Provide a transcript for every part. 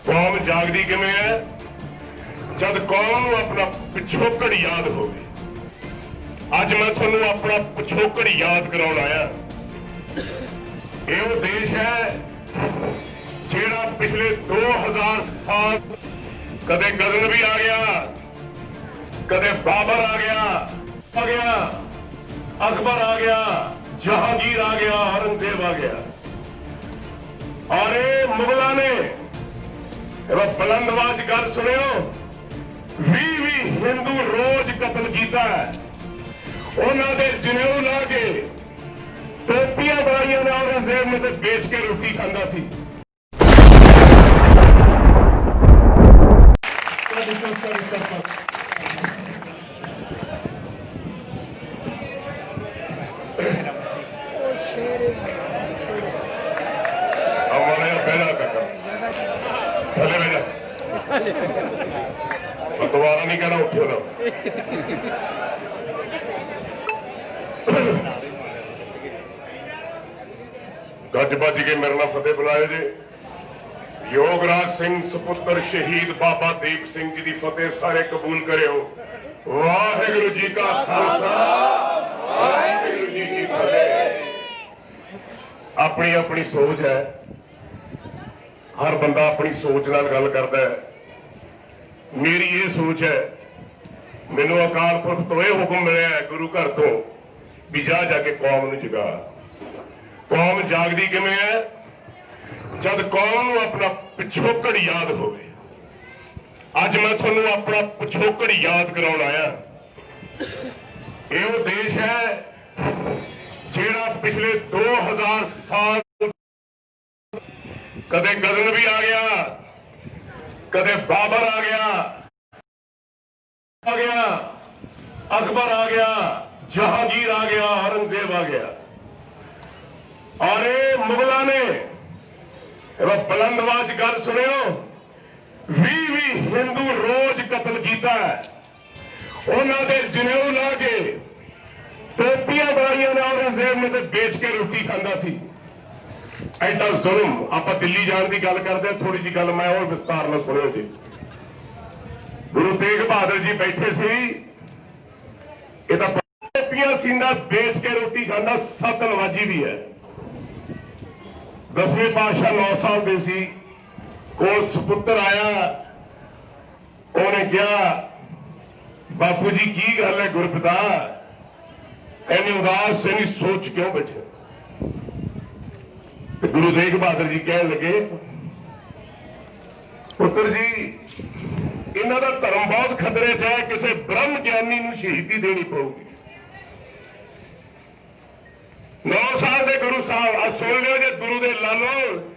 कौम जागदी किवें है जद कौम नूं अपना पिछोकड़ याद होवे। अज मैं तुहानूं अपना पिछोकड़ याद कराउण आया। यह देश है जिहड़ा पिछले 2000 साल कदे गजनवी आ गया, कदे बाबर आ गया, अकबर आ गया, जहांगीर आ गया, औरंगजेब आ गया। और ये मुगलों ने बुलंद आवाज गल सुनियो, 20 हिंदू रोज कतल किया है। उन्होंने जनेऊ ला के टोपियां बनाई ने औरंगजेब ने तो बेच के रोटी खांदा सी। थले बेजा दोबारा नहीं कहना, उठो ना। गज बज के मेरे नाल फतेह बुलाए जी। योगराज सिंह सुपुत्र शहीद बाबा दीप सिंह जी की फतेह सारे कबूल करो। वाहिगुरू जी का खालसा, वाहिगुरू जी की फतेह। अपनी अपनी सोच है, हर बंदा अपनी सोच नाल गल करता है। मेरी ये सोच है, मैनू अकाल पुरख तो यह हुक्म मिले है गुरु घर तो भी जा जाके कौम नूं जगा। कौम जागदी किवें है जद कौम नूं अपना पिछोकड़ याद होवे। अज मैं तुहानूं अपना पिछोकड़ याद कराउण आया। यह देश है जिहड़ा पिछले 2000 साल कदे गजनवी आ गया, कदे बाबर आ गया, अकबर आ गया, जहांगीर आ गया, औरंगजेब आ गया। और ये मुगलों ने बुलंद आवाज गल सुनियो, 20 हिंदू रोज कतल किया है। उन्होंने जनेऊ ला के टोपियां बनाई ने औरंगजेब ने तो बेच के रोटी खांदा सी। ऐसा जुल्म। आप दिल्ली जाने की गल करते हैं, थोड़ी जी गल मैं और विस्तार में सुनियो जी। गुरु तेग बहादुर जी बैठे सी, टोपियां सीना बेच के रोटी खांदा सत नवाजी भी है। 10वें पातशाह 9 साल दे सी, कोल सुपुत्र आया, उन्हें कहा बापू जी की गल है गुरपिता, इन्नी उदास इन्नी सोच क्यों बैठे। गुरु तेग बहादुर जी कह लगे, पुत्र जी इन्हों का धर्म बहुत खतरे च है, किसी ब्रह्म ज्ञानी नूं शहीदी देनी पड़ेगी। 9 साल के गुरु साहब आ सुन लियो जे, गुरु दे लालो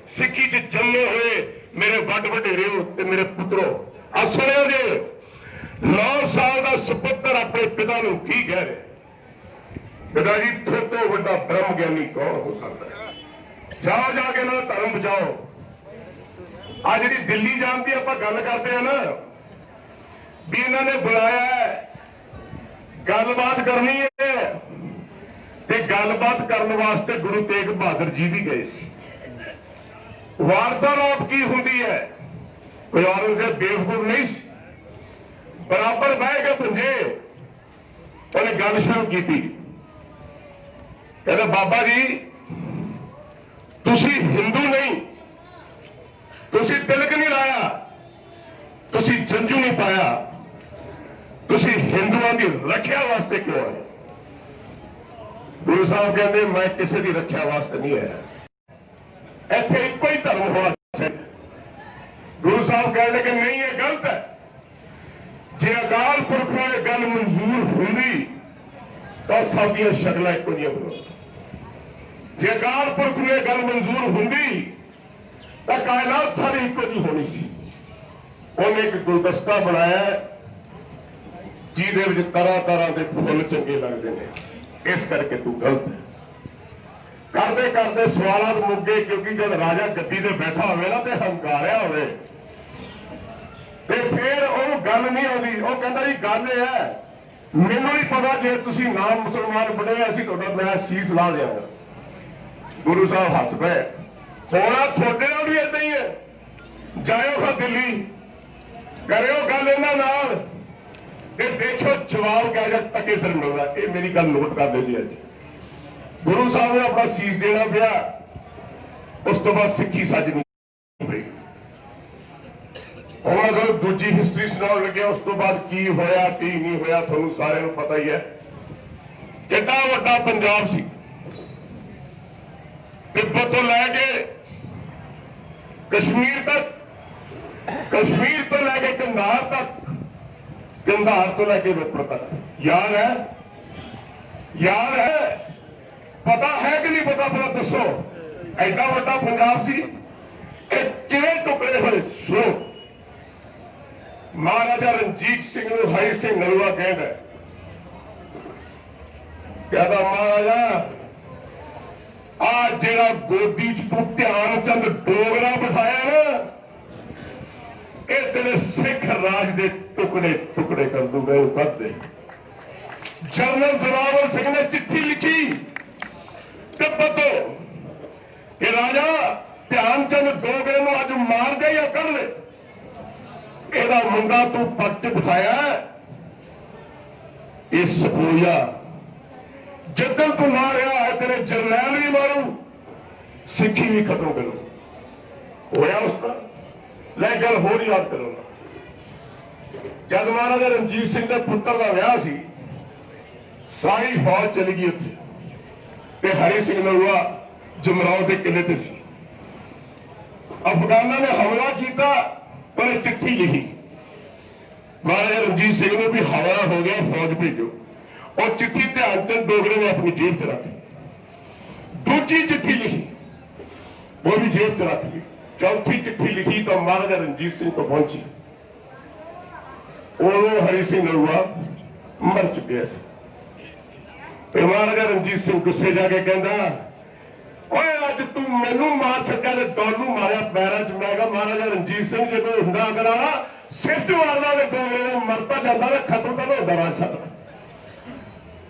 सिक्खी च जन्मे हुए मेरे वड वडेरिओ ते मेरे पुत्रों, आ सुनियो जे 9 साल का सुपुत्र अपने पिता नूं की कह रहे, पिता जी थोतो वड्डा ब्रह्म ज्ञानी कौन हो सकता है, जाओ जाके ना धर्म बचाओ। आज जी दिल्ली जान की आप गल करते हैं ना, भी इन्होंने बुलाया है, गलबात करनी है, ते गलबात करने वास्ते गुरु तेग बहादुर जी भी गए सी। वार्तालाप की होंदी है, कोई औरंगजेब बेवकूफ नहीं सी, बराबर बह के पुंजे उन्हें गल शुरू की। कहते बाबा जी तुसी हिंदू नहीं, तुसी तिलक नहीं लाया, तुसी जंजू नहीं पाया, तुसी हिंदुओं की रक्षा वास्ते क्यों आए। गुरु साहब कहते मैं किसी की रक्षा वास्ते नहीं आया, इत्थे एको ही धर्म होना चाहिए। गुरु साहब कहते कि नहीं ये गलत है, जे अकाल पुरख नूं ये गल मंजूर होंदी तो सब दी शक्लां एको जिहियां होंदियां। जे अकाल पुरख नूं ये गल मंजूर होंदी तो कायनात सारी एको जी होनी सी। उन्हें एक गुलदस्ता बनाया जिहदे विच तरह तरह के फुल चंगे लगते हैं, इस करके तू गलत है। करते करते सवाल मुक गए, क्योंकि जब राजा गद्दी से बैठा होवे ना तो हंकारिया होवे ते फिर वो गल नहीं आती। वो कहता जी गल यह है, मैनू नहीं पता जे तुसीं नाम मुसलमान बने असीं तुहाडा मैं शीस ला देंगे। गुरु साहब हस पे, होना थोड़े नाल भी इदां ही है। जाओ खा दिल्ली, करो गल इन्हां नाल ते देखो जवाब क्या जा टके सिर मिलदा। ये मेरी गल नोट कर ली अज। गुरु साहब ने अपना सीस देना पिया, उस तो बाद सिक्खी सज नहीं पई। और मैं दूजी हिस्टरी सुनाउण लग्या, उस तो बाद की होया की नहीं होया तुहानूं सारिआं नूं पता ही है। कितना वड्डा पंजाब सी, तिब्बत तो लैके कश्मीर तक, कश्मीर तो लैके कंधार तक, कंधार तो लैके रोपड़ तक। याद है, याद है, पता है कि नहीं पता? पता दसो। एडा वड्डा पंजाब सी, किवें टुकड़े होए? सुनो, महाराजा रणजीत सिंह नूं हरि सिंह नलवा कहंदा, कहता महाराजा आ जेड़ा गोदी च तू ध्यानचंद डोगरा बिठाया ना, ये तेरे सिख राज दे टुकड़े टुकड़े कर दूंगा। कर दे। जनरल जोरावर सिंह ने चिट्ठी लिखी तिब्बत तो कि राजा ध्यानचंद डोगरे नूं अज मार दे या कर ले, एदा मुंडा तू पट च बिठाया, इस होया जिदन तू मारिया है तेरे जरनैल भी मारू, सिक्खी भी खत्म करो। होया उस पर लै गल होर याद करो। जब महाराजा रणजीत सिंह के पुत्र का विआह सी, सारी फौज चली गई उत्थे, हरि सिंह नलवा जमराव के किले ते सी। अफगाना ने हमला किया पर चिट्ठी लिखी, महाराजा रणजीत सिंह ने भी हमला हो गया, फौज भेजो। और चिट्ठी ध्यानचंद डोगरे ने अपनी जेब च रखी। दूसरी चिट्ठी लिखी, वो भी जेब च रख ली। चौथी चिट्ठी लिखी तो महाराजा रणजीत सिंह को पहुंची, उन्होंने हरि सिंह नलवा मर चुके थे। तो महाराजा रणजीत सिंह गुस्से जाके कहता, ओए अज तू मैनू मार छड्या ते डोलू मारिया पैरों च। मैं कहा महाराजा रणजीत सिंह जो कोई हुंदा अगर आ सिर च मारदा ते डोगरे मरता जाता तो खत्म तो होंदा राज साडा।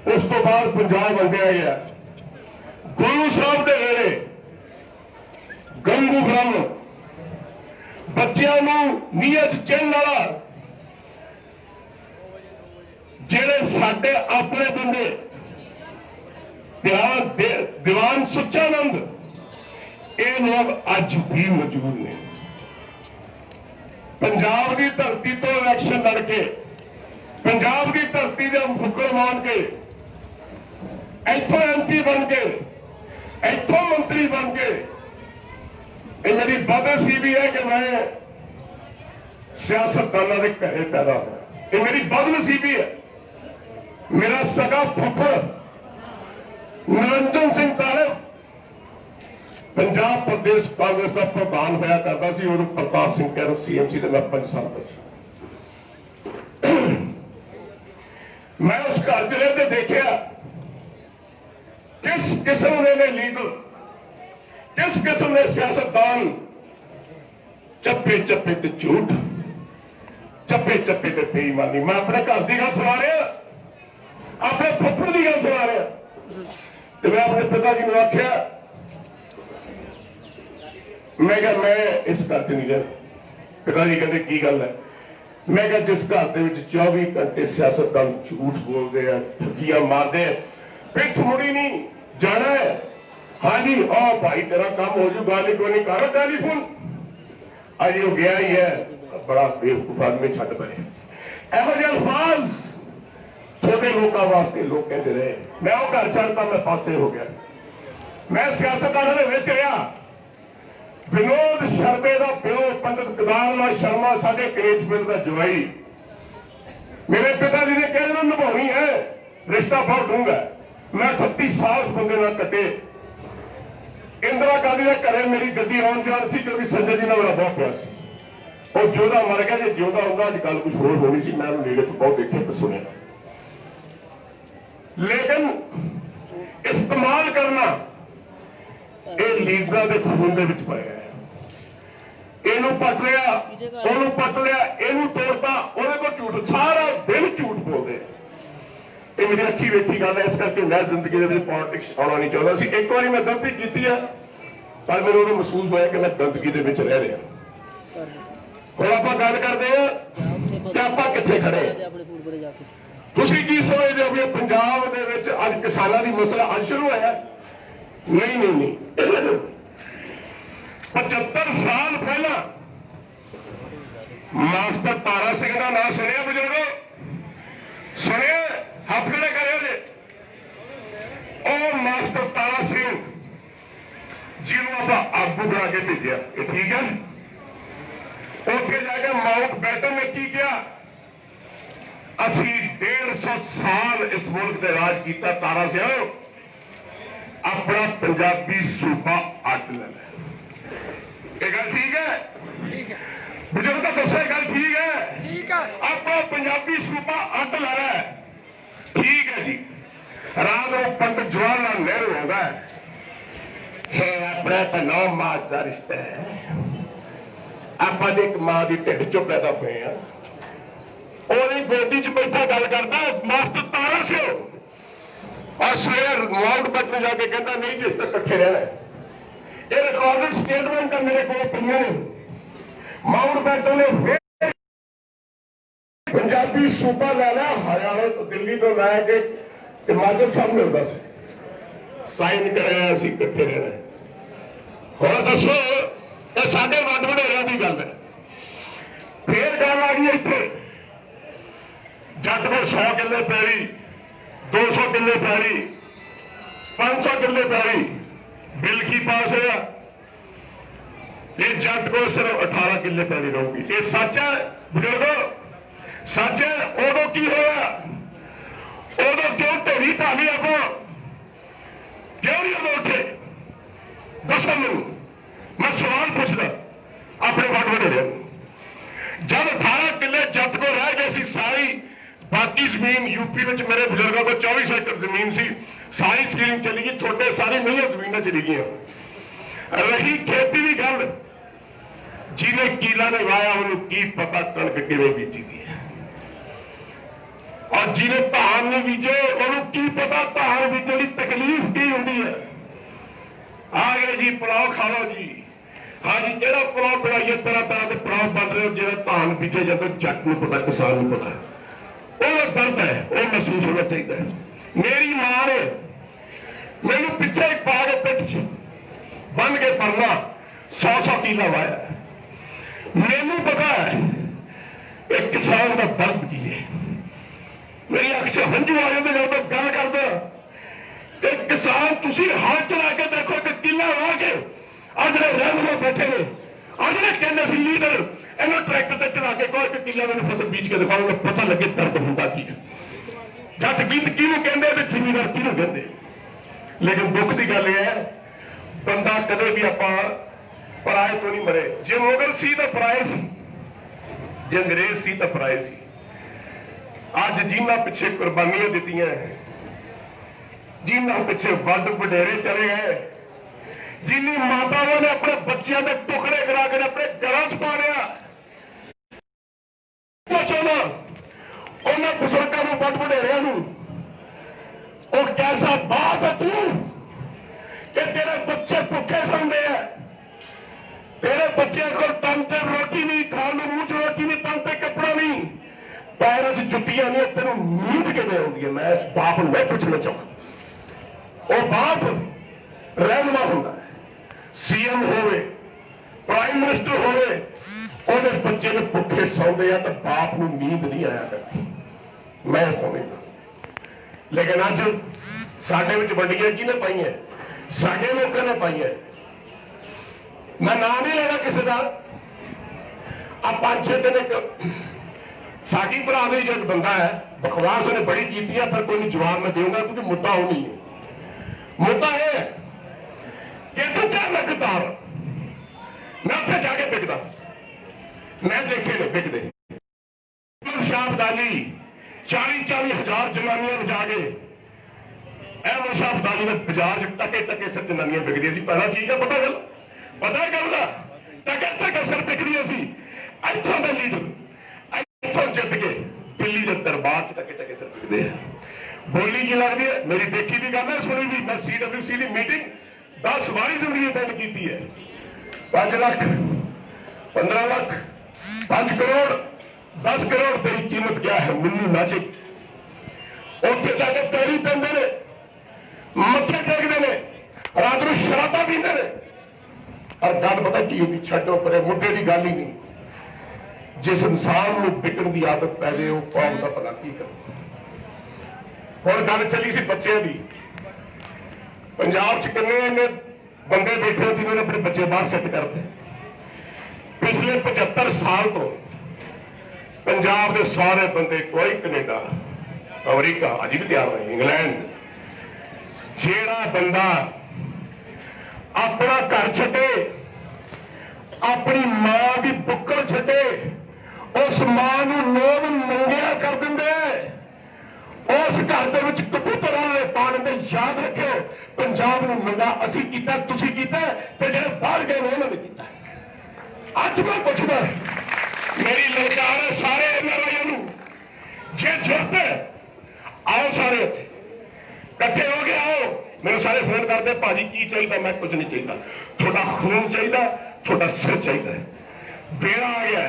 उस तो बाद पंजाब वंडिया गया। गुरु साहब के वेले गंगू ब्रह्म बच्चों नीयत चिन्ह वाला, जेड़े साडे अपने बंदे दीवान सुच्चानंद, ये लोग अज भी मौजूद ने। पंजाब की धरती तो इलेक्शन लड़के, पंजाब की धरती के फुक्कर मान के, इथों MP बन के, इथों मंत्री बन के, ये मेरी बदनसीबी है कि मैं सियासतदानों के घरे पैदा हुआ। ये मेरी बदनसीबी है। मेरा सगा फुफड़ निरंजन सिंह तारड़ पंजाब प्रदेश कांग्रेस का प्रधान होया करता सी, और प्रताप सिंह कैरो CMC का मैं 5 साल का सी। मैं उस घर च रहते देखा किस किस्म ने लीडर, किस किस्म ने सियासतदान चप्पे चप्पे ते झूठ, चप्पे चप्पे ते बेईमानी। मैं अपने घर की गल सुना रहा, अपने फुफड़ की गल सुना रहा। तो मैं अपने पिताजी ने आख्या, मैं क्या मैं इस घर च नहीं रहा। पिताजी कहते की गल है? मैं क्या जिस घर के 24 घंटे सियासतदान झूठ बोलते हैं, ठगियां मारते हैं, पिठ मुड़ी नहीं जाना है। हाँ जी आओ भाई तेरा काम हो जू, गाली को नहीं कर टेलीफोन अज वो गया ही है, बड़ा बेवकूफ आदमी छड़ परे। एहो जे अल्फाज थोड़े लोगों वास्ते लोग कहते रहे। मैं वो घर छड़ता, मैं पासे हो गया। मैं सियासतदानों के विच रहा। विनोद शर्मे का प्यो पंडित केदारनाथ शर्मा साडे कलेच पिंड का जवाई, मेरे पिताजी ने कहना निभानी है, रिश्ता बहुत डूंगा। मैं 38 साल उस बंदे नाल कटे। इंदिरा गांधी के घरे मेरी गड्डी आउण जाण सी, क्योंकि संजय जी नाल मेरा बहुत प्यार सी। और जोधा मर गया, जे जिंदा हुंदा अज गल कुछ होर होनी सी। मैं नेड़े तो बहुत देखिया तो सुनिया, लेकिन इस्तेमाल करना ये लीडर के खून के विच पाया है। इनू पट लिया, ओनू पट लिया, इनू तोड़ता, ओहदे को झूठ, सारा दिन झूठ बोलते। ये मेरी अखी वेखी गल है, इस करके मैं जिंदगी में पॉलिटिक्स आना नहीं चाहता सी। एक बार मैं गलती की है, पर मेरे महसूस होया कि मैं गंदगी के विच रह रहा। ਹੁਣ ਆਪਾਂ ਗੱਲ ਕਰਦੇ ਆ ਕਿ ਆਪਾਂ ਕਿੱਥੇ ਖੜੇ ਤੁਸੀਂ ਕੀ ਸਮਝਦੇ ਹੋ ਵੀ ਪੰਜਾਬ ਦੇ ਵਿੱਚ ਅੱਜ ਕਿਸਾਨਾਂ ਦੀ ਮਸਲਾ ਅੱਜ ਸ਼ੁਰੂ ਹੋਇਆ? ਨਹੀਂ ਨਹੀਂ ਨਹੀਂ 75 ਸਾਲ ਪਹਿਲਾਂ ਮਾਸਟਰ ਤਾਰਾ ਸਿੰਘ ਦਾ ਨਾਮ ਸੁਣਿਆ ਬਜ਼ੁਰਗੋ? ਸੁਣਿਆ? ਹੱਥ ਖੜੇ ਕਰਿਓ ਜੇ। ਉਹ ਮਾਸਟਰ ਤਾਰਾ ਸਿੰਘ ਜਿਹਨੂੰ ਆਪਾਂ ਆਗੂ ਬਣਾ ਕੇ ਭੇਜਿਆ, ਇਹ ਠੀਕ ਹੈ? ਉੱਥੇ ਜਾ ਕੇ ਮਾਊਂਟ ਬੈਟਨ ਨੇ ਕੀ ਕਿਹਾ? ਅਸੀਂ 150 ਸਾਲ ਇਸ ਮੁਲਕ ਤੇ ਰਾਜ ਕੀਤਾ, ਤਾਰਾ ਸਿੰਘ ਆਪਣਾ ਪੰਜਾਬੀ ਸੂਬਾ ਅੱਡ ਲੈਣਾ। ਇਹ ਗੱਲ ਠੀਕ ਹੈ? ਠੀਕ ਹੈ ਬਜ਼ੁਰਗ ਤਾਂ ਦੱਸੋ, ਗੱਲ ਠੀਕ ਹੈ? ਠੀਕ ਹੈ। ਆਪਣਾ ਪੰਜਾਬੀ ਸੂਬਾ ਅੱਡ ਲੈਣਾ, ਠੀਕ ਹੈ ਜੀ। ਰਾਤ ਨੂੰ ਪੰਡਿਤ ਜਵਾਹਰ ਲਾਲ ਨਹਿਰੂ ਆਉਂਦਾ ਹੈ, ਆਪਣਾ ਤਾਂ 9 ਮਾਸ ਦਾ ਰਿਸ਼ਤਾ ਹੈ, ਆਪਾਂ ਦੇ ਇੱਕ ਮਾਂ ਦੀ ਢਿੱਡ ਚੋਂ ਪੈਦਾ ਹੋਏ ਆ। ਉਹਦੀ ਗੋਦੀ 'ਚ ਬੈਠਾ ਗੱਲ ਕਰਦਾ ਮਾਸਟਰ ਤਾਰਾ ਸਿੰਘ, ਔਰ ਸਵੇਰ ਮਾਊਂਟ ਬੈਟਨ ਜਾ ਕੇ ਕਹਿੰਦਾ ਨਹੀਂ ਜਿਸ ਤੱਕ ਇਕੱਠੇ ਰਹਿਣਾ। ਇਹ ਰਿਕਾਰਡਡ ਸਟੇਟਮੈਂਟ ਤਾਂ ਮੇਰੇ ਕੋਲ ਪਈਆਂ ਨੇ। ਮਾਊਂਟ ਬੈਟਨ ਨੇ ਫਿਰ ਪੰਜਾਬੀ ਸੂਬਾ ਲੈ ਲਿਆ, ਹਰਿਆਣਾ ਤੋਂ ਦਿੱਲੀ ਤੋਂ ਲੈ ਕੇ ਹਿਮਾਚਲ ਸਭ ਮਿਲਦਾ ਸੀ, ਸਾਈਨ ਕਰਿਆ ਅਸੀਂ ਇਕੱਠੇ ਰਹਿਣਾ। ਹੁਣ ਦੱਸੋ, ਇਹ ਸਾਡੇ ਵੱਡ ਵਡੇਰਿਆਂ ਦੀ ਗੱਲ ਹੈ। ਫੇਰ ਗੱਲ ਆ ਗਈ ਇੱਥੇ ਜੱਟ ਕੋਲ 100 ਕਿੱਲੇ ਪੈਲੀ, 200 ਕਿੱਲੇ ਪੈਲੀ, 500 ਕਿੱਲੇ ਪੈਲੀ, ਬਿੱਲ ਕੀ ਪਾਸ ਹੋਇਆ? ਇਹ ਜੱਟ ਕੋਲ ਸਿਰਫ 18 ਕਿੱਲੇ ਪੈਲੀ ਰਹੂਗੀ। ਇਹ ਸੱਚ ਹੈ ਬਜ਼ੁਰਗੋ? ਸੱਚ ਹੈ। ਉਦੋਂ ਕੀ ਹੋਇਆ? ਉਦੋਂ ਕਿਉਂ ਢੇਰੀ ਢਾਲੀ? ਆਪਾਂ ਕਿਉਂ ਨਹੀਂ ਉਦੋਂ ਉੱਠੇ? ਦੱਸੋ ਮੈਨੂੰ, ਮੈਂ ਸਵਾਲ ਪੁੱਛਦਾ ਆਪਣੇ ਵੱਡ ਵਡੇਰਿਆਂ ਨੂੰ। ਜਦ 18 ਕਿੱਲੇ ਜੱਟ ਕੋਲ ਰਹਿ ਗਏ ਸੀ, ਸਾਰੀ ਬਾਕੀ ਜ਼ਮੀਨ ਯੂਪੀ ਵਿੱਚ ਮੇਰੇ ਬਜ਼ੁਰਗਾਂ ਕੋਲ 24 ਏਕੜ ਜ਼ਮੀਨ ਸੀ, ਸਾਰੀ ਸਕੀਮ ਚਲੀ ਗਈ, ਤੁਹਾਡੇ ਸਾਰੀ ਮਹੀਆਂ ਜ਼ਮੀਨਾਂ ਚਲੀ ਗਈਆਂ। ਰਹੀ ਖੇਤੀ ਦੀ ਗੱਲ, ਜਿਹਨੇ ਕੀਲਾ ਲਗਾਇਆ ਉਹਨੂੰ ਕੀ ਪਤਾ ਕਣਕ ਕਿਵੇਂ ਬੀਜੀ ਦੀ ਹੈ, ਔਰ ਜਿਹਨੇ ਧਾਨ ਨਹੀਂ ਬੀਜੇ ਉਹਨੂੰ ਕੀ ਪਤਾ ਧਾਨ ਬੀਜਣ ਦੀ ਤਕਲੀਫ ਕੀ ਹੁੰਦੀ ਹੈ। ਆ ਗਏ ਜੀ ਪੁਲਾਓ ਖਾ ਲਓ ਜੀ। ਹਾਂਜੀ, ਕਿਹੜਾ ਪੁਲਾਓ ਬਣਾਈਏ? ਤਰ੍ਹਾਂ ਤਰ੍ਹਾਂ ਦੇ ਪੁਲਾਓ ਬਣ ਰਹੇ, ਜਿਹੜਾ ਧਾਨ ਬੀਜੇ ਜਾਂਦਾ ਜੱਟ ਨੂੰ ਪਤਾ, ਕਿਸਾਨ ਨੂੰ ਪਤਾ। ਉਹ ਦਰਦ ਹੈ, ਉਹ ਮਹਿਸੂਸ ਹੋਣਾ ਚਾਹੀਦਾ ਹੈ। ਮੇਰੀ ਮਾਂ ਨੇ ਮੈਨੂੰ ਪਿੱਛੇ ਪਾ ਕੇ ਪਿੱਠ 'ਚ ਬੰਨ ਕੇ ਪਰਨਾ 100 ਕਿੱਲਾ ਵਾਇਆ। ਮੈਨੂੰ ਪਤਾ ਹੈ ਇਹ ਕਿਸਾਨ ਦਾ ਦਰਦ ਕੀ ਹੈ। ਮੇਰੀ ਅੱਖ 'ਚ ਹੰਝੂ ਆ ਜਾਂਦੇ ਜਦੋਂ ਮੈਂ ਗੱਲ ਕਰਦਾ। ਤੇ ਕਿਸਾਨ, ਤੁਸੀਂ ਹੱਥ ਚਲਾ ਕੇ ਦੇਖੋ ਕਿ ਕਿੱਲਾ ਵਾ ਕੇ ਆ ਜਿਹੜੇ ਰਹਿਨੁਮਾ ਬੈਠੇ ਨੇ, ਆ ਜਿਹੜੇ ਕਹਿੰਦੇ ਸੀ ਲੀਡਰ, ਇਹਨੂੰ ਟਰੈਕਟਰ ਤੇ ਚਲਾ ਕੇ ਕੋਈ ਕਿੱਲਾ ਮੈਨੂੰ ਫਸਲ ਬੀਜ ਕੇ ਦਿਖਾਓ, ਪਤਾ ਲੱਗੇ ਦਰਦ ਹੁੰਦਾ ਕੀ ਹੈ। ਜੱਟ ਗੀਤ ਕਿਹਨੂੰ ਕਹਿੰਦੇ ਤੇ ਜ਼ਿਮੀਂਦਾਰ ਕਿਹਨੂੰ ਕਹਿੰਦੇ। ਲੇਕਿਨ ਦੁੱਖ ਦੀ ਗੱਲ ਇਹ ਹੈ, ਬੰਦਾ ਕਦੇ ਵੀ ਆਪਾਂ ਪਰਾਏ ਤੋਂ ਨਹੀਂ ਮਰੇ। ਜੇ ਮੁਗਲ ਸੀ ਤਾਂ ਪਰਾਏ ਸੀ, ਜੇ ਅੰਗਰੇਜ਼ ਸੀ ਤਾਂ ਪਰਾਏ ਸੀ। ਅੱਜ ਜਿਨ੍ਹਾਂ ਪਿੱਛੇ ਕੁਰਬਾਨੀਆਂ ਦਿੱਤੀਆਂ, ਜਿਨ੍ਹਾਂ ਪਿੱਛੇ ਵੱਡ ਵਡੇਰੇ ਚਲੇ ਗਏ, ਜਿੰਨੀ ਮਾਤਾਵਾਂ ਨੇ ਆਪਣੇ ਬੱਚਿਆਂ ਦੇ ਟੁਕੜੇ ਕਰਾ ਕੇ ਆਪਣੇ ਘਰਾਂ 'ਚ ਪਾ ਲਿਆ, ਉਹਨਾਂ ਬਜ਼ੁਰਗਾਂ ਨੂੰ, ਵੱਡ ਵਡੇਰਿਆਂ ਨੂੰ, ਉਹ ਕੈਸਾ ਬਾਪ ਹੈ ਤੂੰ ਕਿ ਤੇਰੇ ਬੱਚੇ ਭੁੱਖੇ ਸੌਂਦੇ ਆ, ਤੇਰੇ ਬੱਚਿਆਂ ਕੋਲ ਤਨ ਤੇ ਰੋਟੀ ਨਹੀਂ, ਖਾਣ ਨੂੰ ਮੂੰਹ 'ਚ ਰੋਟੀ ਨਹੀਂ, ਤਨ ਤੇ ਕੱਪੜਾ ਨਹੀਂ, ਪੈਰਾਂ 'ਚ ਜੁੱਤੀਆਂ ਨਹੀਂ, ਤੈਨੂੰ ਨੀਂਦ ਕਿਵੇਂ ਆਉਂਦੀ ਹੈ? ਮੈਂ ਇਸ ਬਾਪ ਨੂੰ ਨਹੀਂ ਪੁੱਛਣਾ ਚਾਹੁੰਦਾ। ਉਹ ਬਾਪ ਰਹਿਨੁਮਾ ਹੁੰਦਾ ਹੈ, ਸੀਐਮ ਹੋਵੇ, ਪ੍ਰਾਈਮ ਮਿਨਿਸਟਰ ਹੋਵੇ, ਉਹਦੇ ਬੱਚੇ ਨੂੰ ਭੁੱਖੇ ਸੌਂਦੇ ਆ ਤਾਂ ਬਾਪ ਨੂੰ ਨੀਂਦ ਨਹੀਂ ਆਇਆ ਕਰਦੀ, ਮੈਂ ਸਮਝਦਾ। ਲੇਕਿਨ ਅੱਜ ਸਾਡੇ ਵਿੱਚ ਵੰਡੀਆਂ ਕਿਹਨੇ ਪਾਈਆਂ? ਸਾਡੇ ਲੋਕਾਂ ਨੇ ਪਾਈਆਂ। ਮੈਂ ਨਾਮ ਨਹੀਂ ਲੈਣਾ ਕਿਸੇ ਦਾ। ਆ 5-6 ਦਿਨ ਇੱਕ ਸਾਡੀ ਭਰਾ ਦੇ ਜੋ ਬੰਦਾ ਹੈ, ਬਕਵਾਸ ਉਹਨੇ ਬੜੀ ਕੀਤੀ ਹੈ, ਪਰ ਕੋਈ ਨਹੀਂ ਜਵਾਬ ਮੈਂ ਦੇਊਂਗਾ, ਕਿਉਂਕਿ ਮੁੱਦਾ ਉਹ ਨਹੀਂ ਹੈ। ਮੁੱਦਾ ਇਹ ਹੈ ਕਿ ਤੂੰ ਕਿਆ ਲੱਗਦਾਰ, ਮੈਂ ਉੱਥੇ ਜਾ ਕੇ ਵਿਕਦਾ, ਮੈਂ ਦੇਖੇ ਨੇ ਵਿਕਦੇ। ਸ਼ਾਹ ਅਬਦਾਲੀ 40-40 ਹਜ਼ਾਰ ਜਨਾਨੀਆਂ ਲਿਜਾ ਕੇ, ਇਹ ਸ਼ਾਹ ਅਬਦਾਲੀ ਦੇ ਬਾਜ਼ਾਰ 'ਚ ਟਕੇ ਸਿਰ ਜਨਾਨੀਆਂ ਵਿਕਦੀਆਂ ਸੀ। ਪਹਿਲਾਂ ਠੀਕ ਹੈ, ਪਤਾ ਗੱਲ ਦਾ ਟਕੇ ਸਿਰ ਵਿਕਦੀਆਂ ਸੀ। ਇੱਥੋਂ ਦੇ ਲੀਡਰ ਇੱਥੋਂ ਜਿੱਤ ਕੇ ਦਿੱਲੀ ਦੇ ਦਰਬਾਰ 'ਚ ਟਕੇ ਸਿਰ ਵਿਕਦੇ ਆ। ਬੋਲੀ ਕੀ ਲੱਗਦੀ ਹੈ? ਮੇਰੀ ਦੇਖੀ ਦੀ ਗੱਲ ਹੈ, ਸੁਣੀ ਵੀ। ਮੈਂ CWC ਦੀ ਮੀਟਿੰਗ 10 ਵਾਰੀ ਜ਼ਿੰਦਗੀ ਅਟੈਂਡ ਕੀਤੀ ਹੈ। 5 ਲੱਖ 15 लाख 5 करोड़ 10 करोड़ तेरी कीमत क्या है मुन्नू नाचे उत्थे जाके पैरी पेंदे ने मत्थे टेकते ने रात को शराबा पीते ने और गल पता की होती छड्डो परे मुद्दे की गल ही नहीं जिस इंसान को बिकन की आदत पै जाए वो कौम का भला की करे हुण गल चली सी बच्चों की पंजाब च किन्ने बंदे बैठे जिन्होंने अपने बच्चे बाहर सेट करते पिछले 75 साल तो पंजाब के सारे बंदे कोई कनेडा अमरीका अभी भी तैयार नहीं इंग्लैंड जेड़ा बंदा अपना घर छड्डे अपनी मां की बुक्कल छड्डे उस मां नूं लोग नंगिया कर देंगे उस घर के विच कबूतर वाले पा देंगे याद रखियो पंजाब नूं नंगा असीं कीता तुसीं कीता ते जेड़े बाहर गए ने उन्होंने कीता अज मैं पुछदा मेरी ललकार है सारे एमएलए नूं जे जुड़ते आओ सारे इकट्ठे हो गए आओ मैंने सारे फोन करते भाजी की चाहिए मैं कुछ नहीं चाहिए थोड़ा खून चाहिए थोड़ा सिर चाहिए बेड़ा आ गया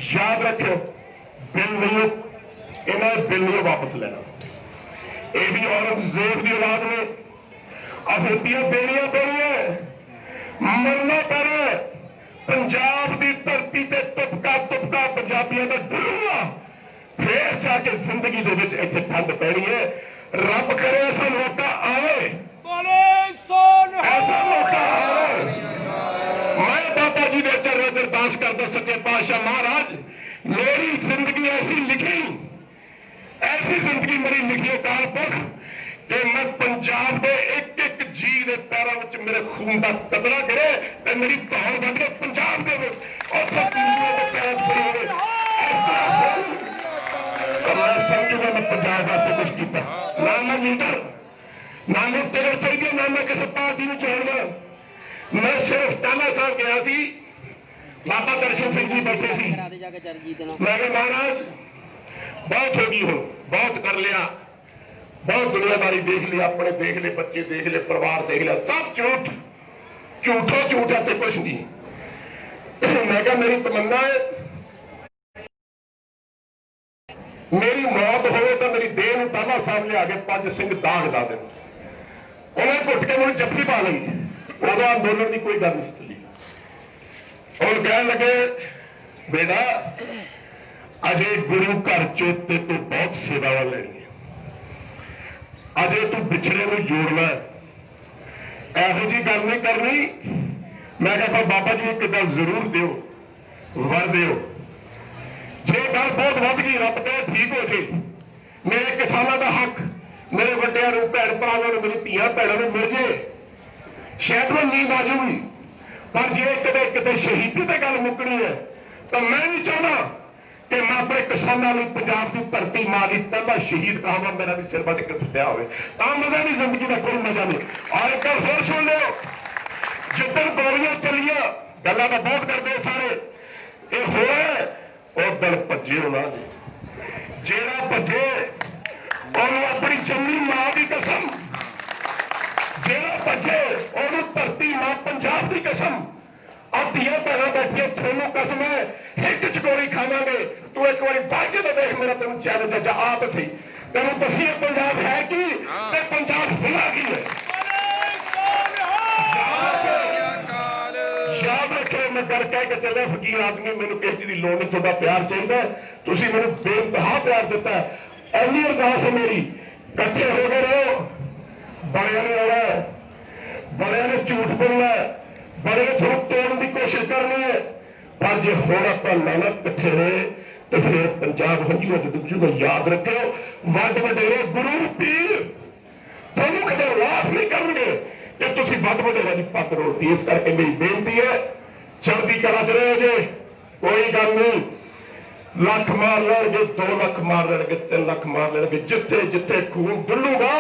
याद रखियो बिल नहीं इन्होंने बिल नहीं वापस लेना ये भी औरंगजेब की औलाद ने आहुतियां देनिया पैनियां मरना पैना पंजाब की धरती से तुपका तुपका पंजाबियों का डुलूगा फिर जाके जिंदगी के विच इत्थे ठंड पैनी है रब करे ऐसा मौका आवे ऐसा मौका आवे मैं बाबा जी के चरणों से अरदास करता सच्चे पातशाह महाराज मेरी जिंदगी ऐसी जिंदगी मेरी लिखी अकाल पुरख कि मैं पंजाब के एक एक जी के पैरों में मेरे खून का कतरा गिरे तो मेरी दौड़ बन के पंजाब के मैं समझूंगा मैं पंजाब वास्ते कुछ किया ना मैं लीडर ना मैं टिकट चाहिए ना मैं किसी पार्टी में जोड़ना मैं सिर्फ टाला साहब गया सी बाबा दर्शन सिंह जी बैठे सी मैं कहा महाराज बहुत होगी हो बहुत कर लिया बहुत दुनियादारी देख ली अपने देख ले बच्चे देख ले परिवार देख लिया सब झूठ झूठो झूठ ऐसे कुछ नहीं मैं कहा मेरी तमन्ना है मेरी मौत हो तो मेरी देह में टाला साहब ले आके 5 सिंह दाग ला दे उन्हें घुट के मुझे जफ्फी पा ली उदो अंदोलन की कोई गल नहीं चली और कह लगे बेटा अजे गुरु घर चोते तो बहुत सेवा लेनी अजे तू बिछड़े में जोड़ना एहो जी गल नहीं करनी मैं कहता बाबा जी एक गल जरूर दियो वर दियो जे गल बहुत वध गई रब कहे ठीक हो जे मेरे किसानों का हक मेरे वड्डियां नूं भैण भरावां नूं मेरी धीआं भैणां नूं मिल जे शायद मैं नींद आ जाऊगी पर जे किते शहीदी ते गल मुकनी है तो मैं नहीं चाहता कि मैं अपने किसानों को पंजाब की धरती मां की पहला शहीद कहां मेरा भी सिर बट के फुटिया हो मजा नहीं जिंदगी का कोई मजा नहीं और एक बार फिर सुन लो जिदन गोलियां चलिया गल्लां तो बहुत करते सारे ये होया उस दिन भजे उन्होंने जेड़ा भजे उन्होंने अपनी जन्मी मां की कसम जेड़ा भजे उन्होंने धरती मां पंजाब की कसम अब धीआं भैणां बैठिए थोनू कसम है हिट च गोली खावांगे तू एक बार बाज तो देख मेरा तेन चैलेंज है आप सही तेन दसीए पंजाब है कि पंजाब हुआ की है याद रखे मैं डर कह के चलिया फकीर आदमी मैंने किसी चीज की लोड़ नहीं थोड़ा प्यार चाहिए तुम मैंने बेइंतहा प्यार दिता है इन्नी अरदास है मेरी कट्ठे हो गए रहो बड़िया ने आना बड़िया ने झूठ बोलना बड़े ने थोड़ा तोड़ने की कोशिश करनी है पर जे होर आप नानक कट्ठे रहे तो फिर पंजाब हंजूआ च डुबजूगा याद रखो वड वडेरे गुरु पीर तुम कदे लाफ नहीं करनगे कि तुम वड वडेरा की पग रोटी इस करके मेरी बेनती है चढ़ती कला च रहे जे कोई गल नहीं लख मार लेंगे 2 लाख मार लेंगे 3 लाख मार लेंगे जिथे जिथे खून डुलूगा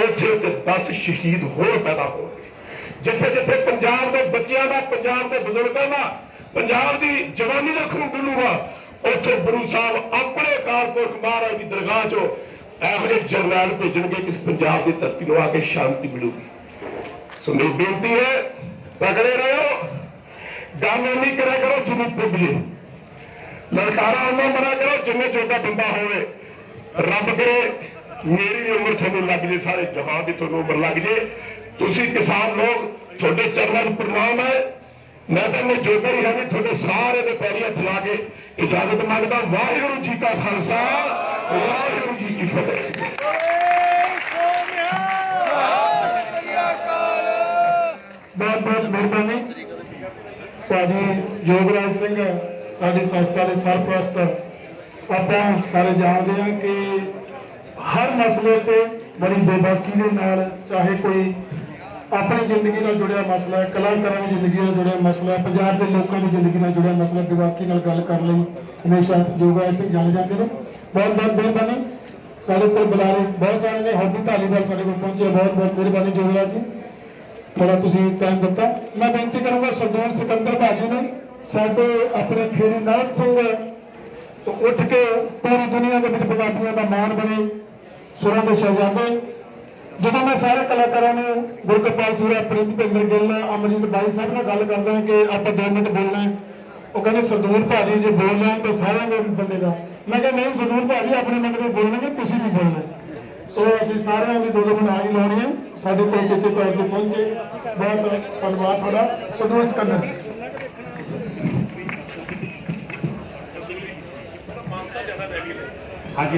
उथे उथे 10 शहीद होर पैदा होंगे जिथे जिथे पंजाब के बच्चों का पंजाब के बुजुर्गों का पंजाब की जवानी का खून डुलूगा उथे गुरु साहब अपने अकाल पुरख महाराज की दरगाह चो ਇਹੋ ਜਿਹੇ जरनैल भेजणगे कि पंजाब की धरती को आके शांति मिलूगी सो मेरी बेनती है तगड़े रहो गल नहीं करा करो जिन्नी पुगिए, ललकारा उन्हें मना करो जिन्हें छोटा बंदा होवे। रब करे मेरी उम्र थोनू लग जे, सारे जहां की थोनू उम्र लग जे। तुसी किसान लोग थोड़े चरणों में प्रणाम है। मैं तो मैं जोगा ही है थोड़े सारे के पैरी हथ ला के इजाजत मांगता। वाहिगुरू जी का खालसा, वाहिगुरू जी की फतेह। बहुत बहुत मेहरबानी। साडी योगराज सिंह साडी संस्था के सरप्रस्त, आप सारे जानते हैं कि हर मसले ते बड़ी बेबाकी के नाल, चाहे कोई अपनी जिंदगी नाल जुड़िया मसला है, कलाकारों की जिंदगी नाल जुड़िया मसला है, पंजाब के लोगों की जिंदगी नाल जुड़िया मसला, बेबाकी नाल गल कर लई हमेशा योगराज सिंह जाने जाते हैं। बहुत बहुत मेहरबानी। साढ़े को बुलारे बहुत सारे ने, हॉबी धालीवाल साढ़े को पहुंचे, बहुत बहुत मेहरबानी योगराज जी, थोड़ा तुसीं टाइम दिता। मैं बेनती करूंगा सरदार सिकंदर भाजी ने, साडे अपने खेड़ी नाथ सिंह तो उठ के पूरी दुनिया के विच पंजाबियों का मान बने, सुरां के शहजादे। जब मैं सारे कलाकारों ने गुरकिरपाल सूरा, प्रीतपिंदर गिल, अमरजीत बाई साहब नाल गल करदा कि आप 2 मिनट बोलना है, वो कहते सरदूर भाजी जो बोलना है तो सारे बनेगा। मैं कहा नहीं सरदूर भाजी अपने मन में बोलने, तुसीं भी बोलना। सो असीं सारे भी 2 मिनट आगे लाने हैं। साडे कोल चेचे तौर पर पहुंचे, बहुत धन्यवाद थोड़ा। सरदूर सिकंदर हाँ जी,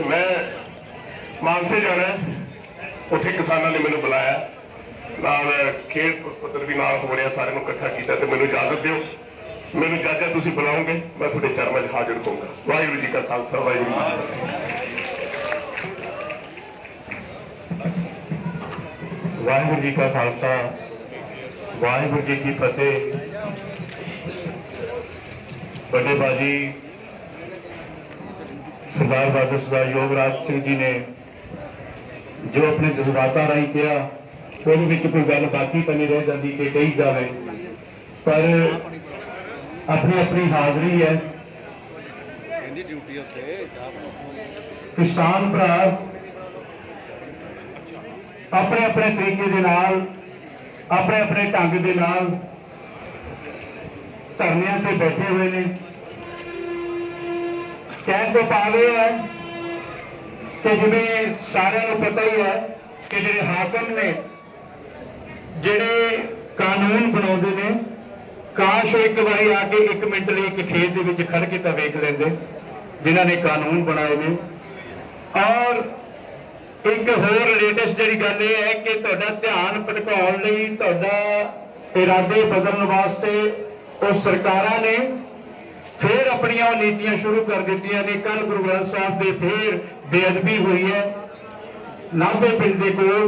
मैं मानसे जाना, उत्थे किसानों ने मैंने बुलाया, नाल खेड पुत्र भी नाल हो रहा, सारे इकट्ठा किया। तो मैंने इजाजत दिओ, मैंने इजाजत तुसीं बुलाओगे, मैं थोड़े चरणों में हाजिर होऊंगा। वाहिगुरू जी का खालसा, वाहिगुरू जी की फतेह। वाहिगुरू जी का खालसा, वाहिगुरू जी की फतेह। बड़े बाजी सरदार बहादुर सरदार योगराज सिंह जी ने जो अपने जज्बातां राही किया, ਉਹਦੇ ਵਿੱਚ कोई गल बाकी तो नहीं रह जाती कि कही जाए, पर अपनी अपनी हाजरी है। किसान भरा अपने अपने तरीके दे नाल, अपने अपने ढंग दे नाल धरनियां ते बैठे हुए ने। कहने तो भाव यह है कि जिवें सारिਆਂ ਨੂੰ पता ही है कि ਜਿਹੜੇ हाकम ने, ਜਿਹੜੇ कानून बनाउंदे ने, काश एक बारी आके 1 मिनट ਲਈ एक खेत ਦੇ ਵਿੱਚ ਖੜ ਕੇ ਤਾਂ ਵੇਖ ਲੈਂਦੇ जिन्हां ने कानून बनाए ने। और एक होर लेटेस्ट जी गल यह है कि तुहाडा ध्यान भटकाउण लई, तुहाडा इरादे बदलण वास्ते उस सरकारां ने फिर अपनियां नीतियां शुरू कर दित्तियां ने। कल गुरु ग्रंथ साहब दे फिर बेअदबी हुई है नाभे पिंड दे कोल।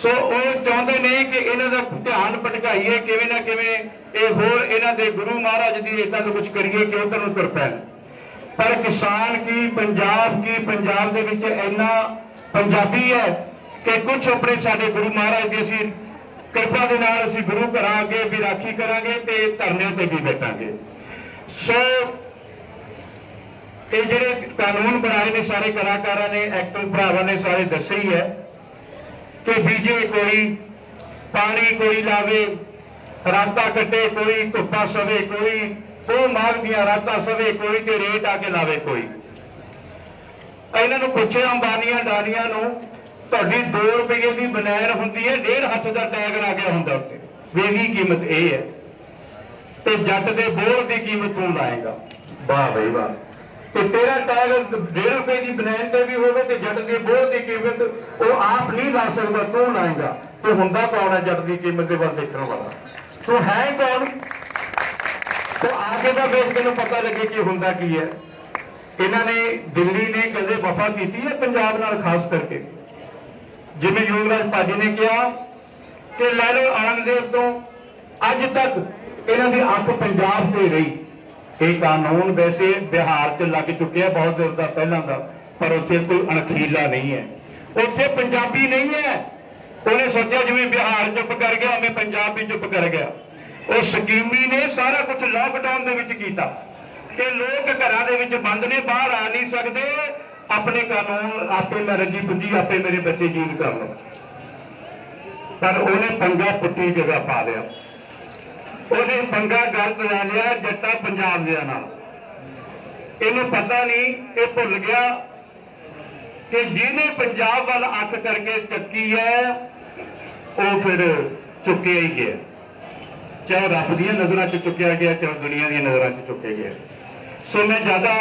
सो वो चाहते ने कि इन्हां दा ध्यान भटकाइए, किवें ना किवें ये होर इन्हां दे गुरु महाराज दी इदां दा कुछ करिए कि उधर ਨੂੰ ਤੁਰ ਪੈਣ। पर किसान की, पंजाब दे विच इन्ना पंजाबी है कि कुछ अपने साडे गुरु महाराज की असीं कृपा दे नाल असीं गुरु घरां अगे भी राखी करांगे ते धरने ते भी बैठांगे। सो ये जिहड़े कानून बनाए ने सारे कलाकारां ने, एक्टर भरावां ने सारे दसे ही है कि बीजे कोई, पानी कोई लावे, रातां कटे कोई, धुप्पा सवे कोई, तो माघ दियां रातां सवे कोई, ते रेट आके लावे कोई। ਇਹਨਾਂ ਨੂੰ ਪੁੱਛੇ ਅੰਬਾਨੀਆਂ ਡਾਨੀਆਂ ਨੂੰ, ਤੁਹਾਡੀ 2 ਰੁਪਏ ਦੀ ਬਨੈਣ ਹੁੰਦੀ ਹੈ, 1.5 ਹੱਥ ਦਾ ਟੈਗ ਲਾ ਗਿਆ ਹੁੰਦਾ ਉੱਤੇ, ਵੇਗੀ ਕੀਮਤ ਇਹ ਹੈ, ਤੇ ਜੱਟ ਦੇ ਬੋਰ ਦੀ ਕੀਮਤ ਤੂੰ ਲਾਏਗਾ। ਵਾਹ ਬਈ ਵਾਹ। ਤੇ ਤੇਰਾ ਟੈਗ 1.5 ਰੁਪਏ ਦੀ ਬਨੈਣ ਤੇ ਵੀ ਹੋਵੇ ਤੇ ਜੱਟ ਦੇ ਬੋਰ ਦੀ ਕੀਮਤ ਉਹ ਆਪ ਨਹੀਂ ਲਾ ਸਕਦਾ, ਤੂੰ ਲਾਏਗਾ। ਤੂੰ ਹੁੰਦਾ ਕੌਣ ਹੈ ਜੱਟ ਦੀ ਕੀਮਤ ਦੇ ਵੱਲ ਦੇਖਣ ਵਾਲਾ? ਤੂੰ ਹੈ ਕੌਣ? ਤੂੰ ਆਗੇ ਦਾ ਵੇਖ ਤੈਨੂੰ ਪਤਾ ਲੱਗੇ ਕਿ ਹੁੰਦਾ ਕੀ ਹੈ। इन्होंने दिल्ली ने कदे वफा की है पंजाब नाल, खास करके जिवें योगराज भाजी ने कहा कि लै लो औरंगजेब तो अज तक इन्हां दी अख पंजाब ते रही। ये कानून वैसे बिहार च लग चुके हैं बहुत देर का पहलों का, पर उत्थे कोई अणखीला नहीं है, उत्थे पंजाबी नहीं है। उन्हें सोचा जिवें बिहार चुप कर गया उन्हें पंजाब भी चुप कर गया। उस स्कीमी ने सारा कुछ लॉकडाउन दे विच कीता। ਕਿ ਲੋਕ ਘਰਾਂ ਦੇ ਵਿੱਚ ਬੰਦ ਨੇ, ਬਾਹਰ ਆ ਨਹੀਂ ਸਕਦੇ, ਆਪਣੇ ਕਾਨੂੰਨ ਆਪੇ ਮੈਂ ਰੱਜੀ ਪੁੱਜੀ ਆਪੇ ਮੇਰੇ ਬੱਚੇ ਜੀਵ ਕਰ ਲਓ। ਪਰ ਉਹਨੇ ਪੰਗਾ ਪੁੱਟੀ ਜਗ੍ਹਾ ਪਾ ਲਿਆ, ਉਹਨੇ ਪੰਗਾ ਗਲਤ ਲੈ ਲਿਆ ਜੱਟਾ ਪੰਜਾਬ ਦਿਆਂ ਨਾਲ। ਇਹਨੂੰ ਪਤਾ ਨਹੀਂ, ਇਹ ਭੁੱਲ ਗਿਆ ਕਿ ਜਿਹਨੇ ਪੰਜਾਬ ਵੱਲ ਅੱਖ ਕਰਕੇ ਚੱਕੀ ਹੈ ਉਹ ਫਿਰ ਚੁੱਕਿਆ ਹੀ ਗਿਆ, ਚਾਹੇ ਰੱਬ ਦੀਆਂ ਨਜ਼ਰਾਂ 'ਚ ਚੁੱਕਿਆ ਗਿਆ, ਚਾਹੇ ਦੁਨੀਆ ਦੀਆਂ ਨਜ਼ਰਾਂ 'ਚ ਚੁੱਕਿਆ ਗਿਆ। ਸੋ ਮੈਂ ਜ਼ਿਆਦਾ